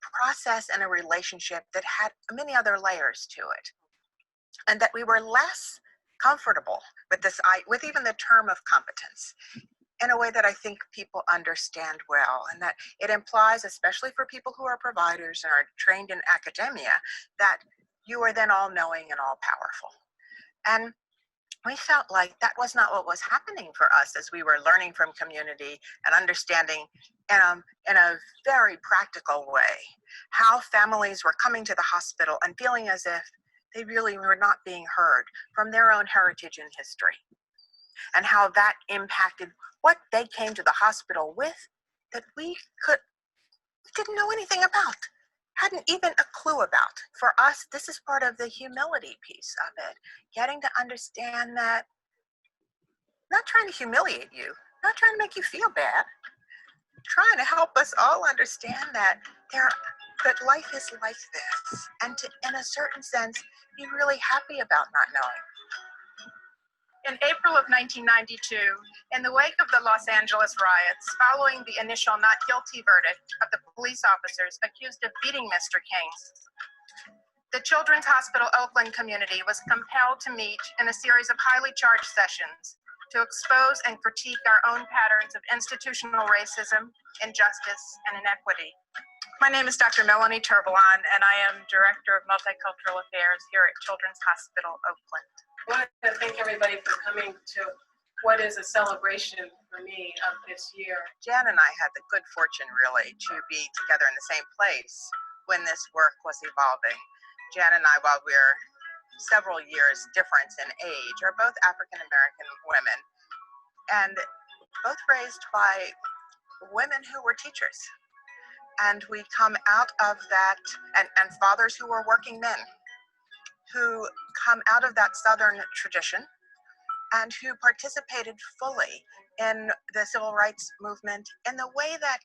Speaker 6: process and a relationship that had many other layers to it, and that we were less comfortable with with even the term of competence, in a way that I think people understand well, and that it implies, especially for people who are providers and are trained in academia, that you are then all-knowing and all-powerful. And we felt like that was not what was happening for us as we were learning from community and understanding in a very practical way how families were coming to the hospital and feeling as if they really were not being heard from their own heritage and history, and how that impacted what they came to the hospital with that we didn't know anything about, hadn't even a clue about. For us, this is part of the humility piece of it, getting to understand that, not trying to humiliate you, not trying to make you feel bad, trying to help us all understand that life is like this, and to, in a certain sense, be really happy about not knowing.
Speaker 8: In April of 1992, in the wake of the Los Angeles riots, following the initial not guilty verdict of the police officers accused of beating Mr. King, the Children's Hospital Oakland community was compelled to meet in a series of highly charged sessions to expose and critique our own patterns of institutional racism, injustice, and inequity. My name is Dr. Melanie Turbalon, and I am Director of Multicultural Affairs here at Children's Hospital Oakland. I want to thank everybody for coming to what is a celebration for me of this year.
Speaker 6: Jan and I had the good fortune, really, to be together in the same place when this work was evolving. Jan and I, while we're several years difference in age, are both African-American women and both raised by women who were teachers. And we come out of that, and fathers who were working men, who come out of that Southern tradition and who participated fully in the civil rights movement in the way that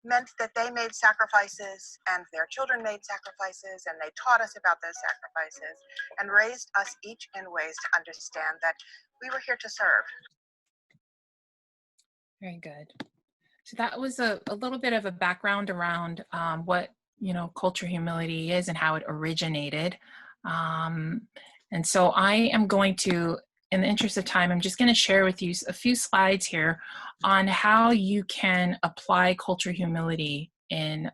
Speaker 6: meant that they made sacrifices and their children made sacrifices, and they taught us about those sacrifices and raised us each in ways to understand that we were here to serve.
Speaker 1: Very good. So that was a little bit of a background around what, cultural humility is and how it originated. And so I am going to, in the interest of time, I'm just going to share with you a few slides here on how you can apply cultural humility in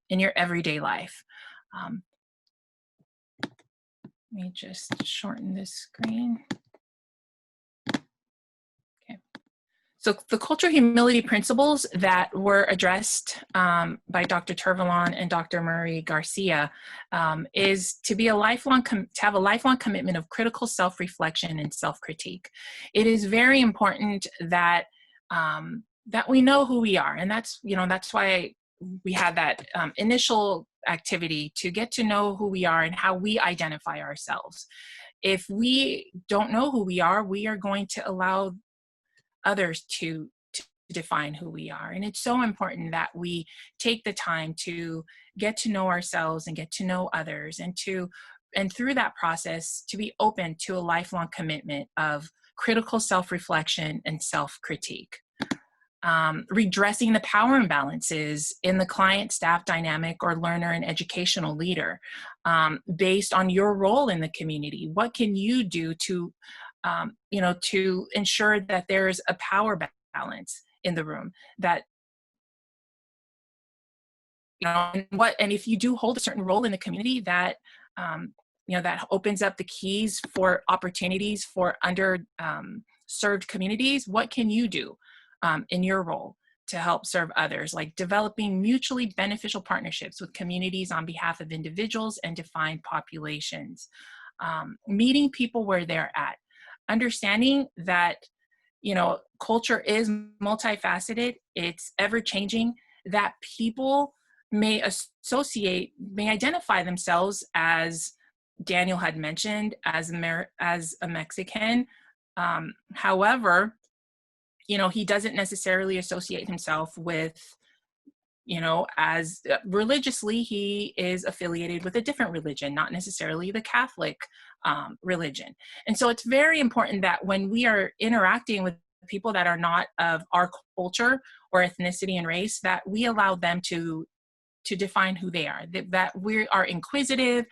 Speaker 1: your everyday life. Let me just shorten this screen. So the cultural humility principles that were addressed by Dr. Turvalon and Dr. Murray Garcia is to be to have a lifelong commitment of critical self-reflection and self-critique. It is very important that that we know who we are, and that's why we had that initial activity to get to know who we are and how we identify ourselves. If we don't know who we are going to allow others to define who we are. And it's so important that we take the time to get to know ourselves and get to know others, and through that process to be open to a lifelong commitment of critical self-reflection and self-critique. Redressing the power imbalances in the client-staff dynamic or learner and educational leader based on your role in the community. What can you do to to ensure that there's a power balance in the room, that, and if you do hold a certain role in the community, that, that opens up the keys for opportunities for served communities, what can you do in your role to help serve others, like developing mutually beneficial partnerships with communities on behalf of individuals and defined populations, meeting people where they're at. Understanding that, culture is multifaceted, it's ever-changing, that people may identify themselves, as Daniel had mentioned, as a Mexican. However, he doesn't necessarily associate himself with, as religiously, he is affiliated with a different religion, not necessarily the Catholic religion. And so it's very important that when we are interacting with people that are not of our culture or ethnicity and race, that we allow them to define who they are, that we are inquisitive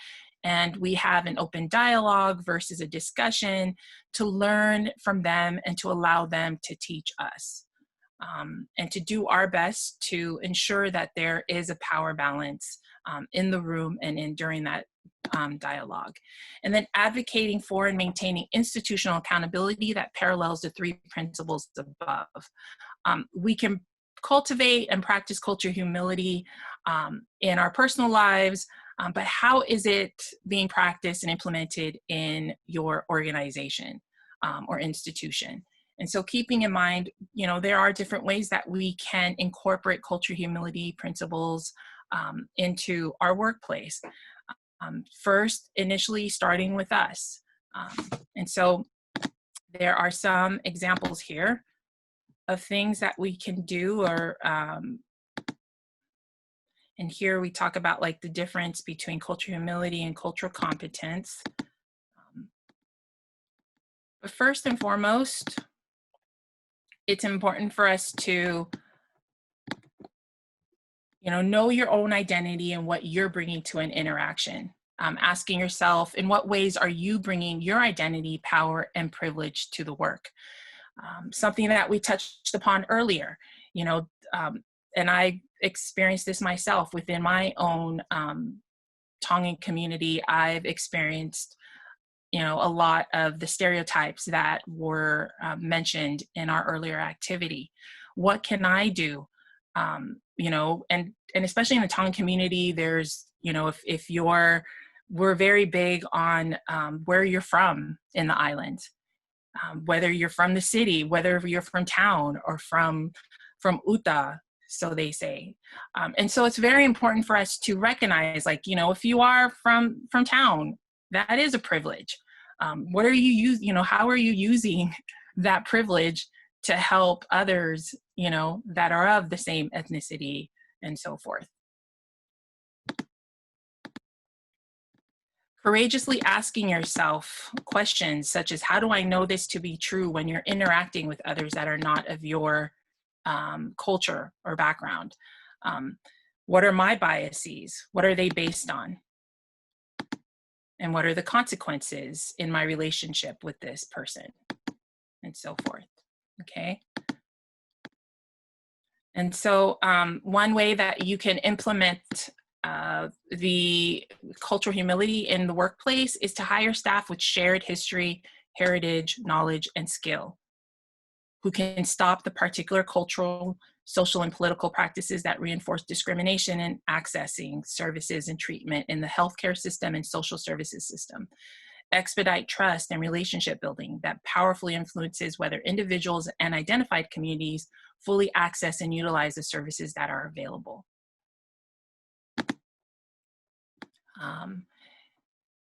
Speaker 1: and we have an open dialogue versus a discussion to learn from them and to allow them to teach us. And to do our best to ensure that there is a power balance in the room and during that dialogue. And then advocating for and maintaining institutional accountability that parallels the three principles above. We can cultivate and practice culture humility in our personal lives, but how is it being practiced and implemented in your organization or institution? And so keeping in mind, there are different ways that we can incorporate culture humility principles into our workplace. First, initially starting with us. And so there are some examples here of things that we can do, and here we talk about like the difference between cultural humility and cultural competence. But first and foremost, it's important for us to, know your own identity and what you're bringing to an interaction. Asking yourself, in what ways are you bringing your identity, power, and privilege to the work? Something that we touched upon earlier, and I experienced this myself within my own Tongan community. I've experienced, a lot of the stereotypes that were mentioned in our earlier activity. What can I do? And especially in the Tongan community, there's, we're very big on where you're from in the island, whether you're from the city, whether you're from town or from Uta, so they say. And so it's very important for us to recognize, if you are from town, that is a privilege. What are you using, how are you using that privilege to help others, that are of the same ethnicity and so forth? Courageously asking yourself questions such as, how do I know this to be true when you're interacting with others that are not of your culture or background? What are my biases? What are they based on? And what are the consequences in my relationship with this person? And so forth, okay? And so one way that you can implement the cultural humility in the workplace is to hire staff with shared history, heritage, knowledge, and skill, who can stop the particular cultural, social, and political practices that reinforce discrimination in accessing services and treatment in the healthcare system and social services system. Expedite trust and relationship building that powerfully influences whether individuals and identified communities fully access and utilize the services that are available.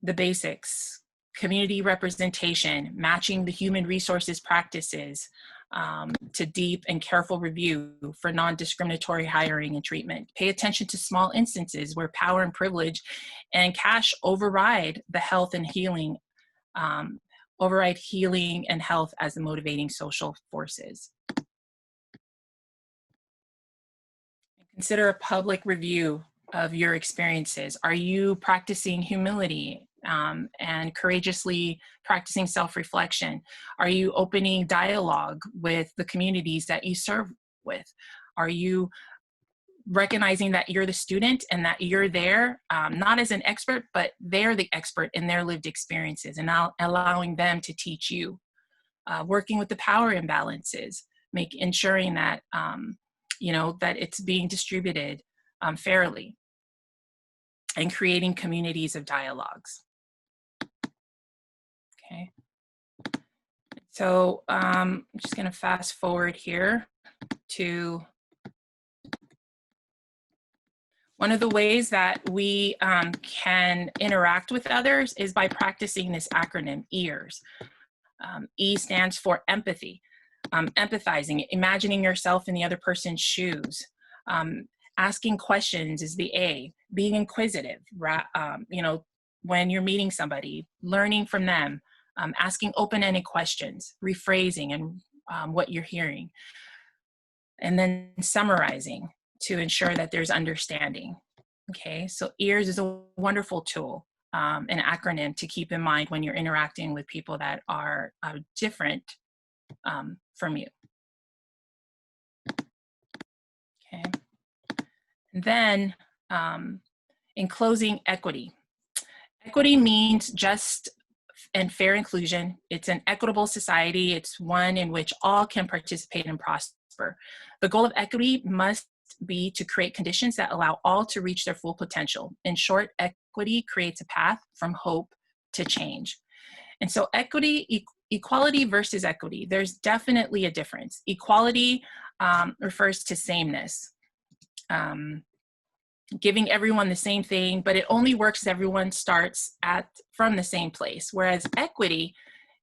Speaker 1: The basics: community representation, matching the human resources practices to deep and careful review for non-discriminatory hiring and treatment. Pay attention to small instances where power and privilege and cash override the health and healing, override healing and health as the motivating social forces. Consider a public review of your experiences. Are you practicing humility and courageously practicing self-reflection? Are you opening dialogue with the communities that you serve with? Are you recognizing that you're the student and that you're there, not as an expert, but they're the expert in their lived experiences, and now allowing them to teach you? Working with the power imbalances, ensuring that, that it's being distributed fairly, and creating communities of dialogues. Okay. So I'm just going to fast forward here to one of the ways that we can interact with others is by practicing this acronym, EARS. E stands for empathy, empathizing, imagining yourself in the other person's shoes. Asking questions is the A. Being inquisitive, when you're meeting somebody, learning from them, asking open-ended questions, rephrasing and what you're hearing, and then summarizing to ensure that there's understanding. Okay, so EARS is a wonderful tool, an acronym to keep in mind when you're interacting with people that are different from you. Okay, and then in closing, equity. Equity means just and fair inclusion. It's an equitable society. It's one in which all can participate and prosper. The goal of equity must be to create conditions that allow all to reach their full potential. In short, equity creates a path from hope to change. And so equality versus equity, there's definitely a difference. Equality refers to sameness. Giving everyone the same thing, but it only works if everyone starts from the same place. Whereas equity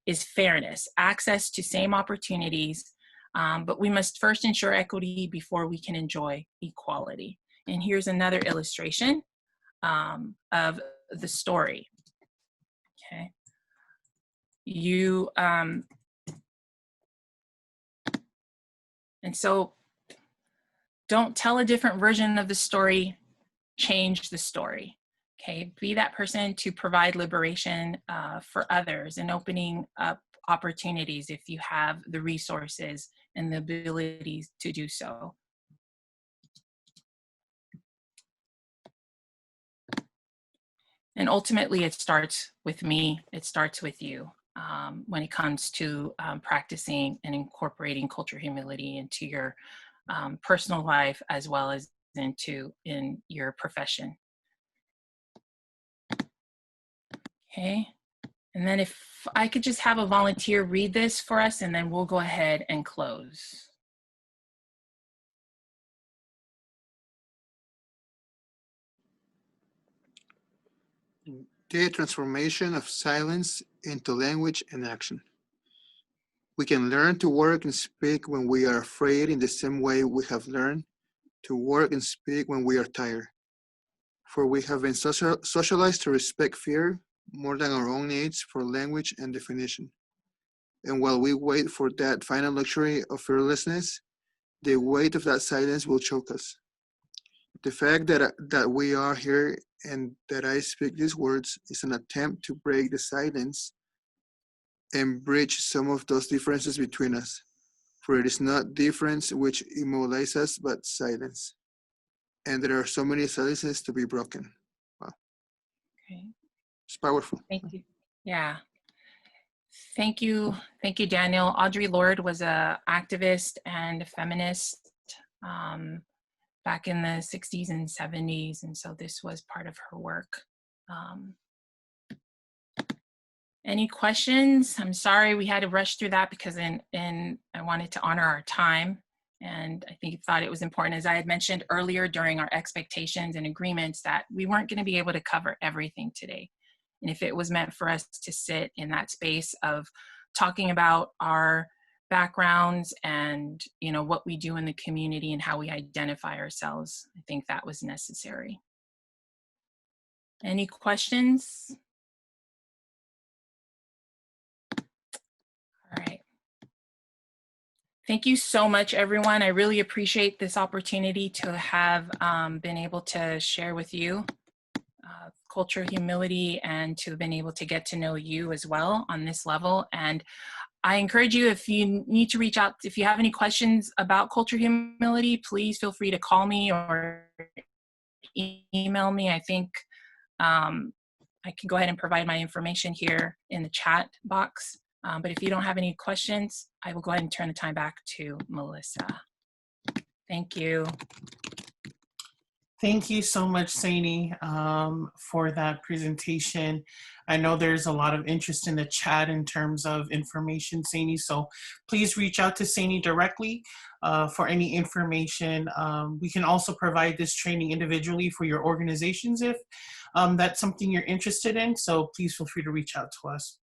Speaker 1: is fairness, access to same opportunities, but we must first ensure equity before we can enjoy equality. And here's another illustration of the story. Okay. You, and so don't tell a different version of the story, change the story. Okay, be that person to provide liberation for others and opening up opportunities if you have the resources and the abilities to do so. And ultimately, it starts with me, it starts with you when it comes to practicing and incorporating cultural humility into your personal life as well as in your profession. Okay, and then if I could just have a volunteer read this for us, and then we'll go ahead and close.
Speaker 3: The transformation of silence into language and action. We can learn to work and speak when we are afraid in the same way we have learned to work and speak when we are tired. For we have been socialized to respect fear more than our own needs for language and definition. And while we wait for that final luxury of fearlessness, the weight of that silence will choke us. The fact that we are here and that I speak these words is an attempt to break the silence and bridge some of those differences between us. For it is not difference which immobilizes us, but silence. And there are so many silences to be broken. Wow.
Speaker 1: Okay.
Speaker 3: It's powerful.
Speaker 1: Thank you. Yeah. Thank you, Daniel. Audre Lorde was an activist and a feminist back in the 60s and 70s, and so this was part of her work. Any questions? I'm sorry we had to rush through that because I wanted to honor our time, and I thought it was important, as I had mentioned earlier during our expectations and agreements, that we weren't going to be able to cover everything today. And if it was meant for us to sit in that space of talking about our backgrounds and what we do in the community and how we identify ourselves, I think that was necessary. Any questions? All right. Thank you so much, everyone. I really appreciate this opportunity to have been able to share with you cultural humility and to have been able to get to know you as well on this level. And I encourage you, if you need to reach out, if you have any questions about cultural humility, please feel free to call me or email me. I think I can go ahead and provide my information here in the chat box. But if you don't have any questions, I will go ahead and turn the time back to Melissa. Thank you.
Speaker 2: Thank you so much, Seini, for that presentation. I know there's a lot of interest in the chat in terms of information, Seini, so please reach out to Seini directly for any information. We can also provide this training individually for your organizations if that's something you're interested in, so please feel free to reach out to us.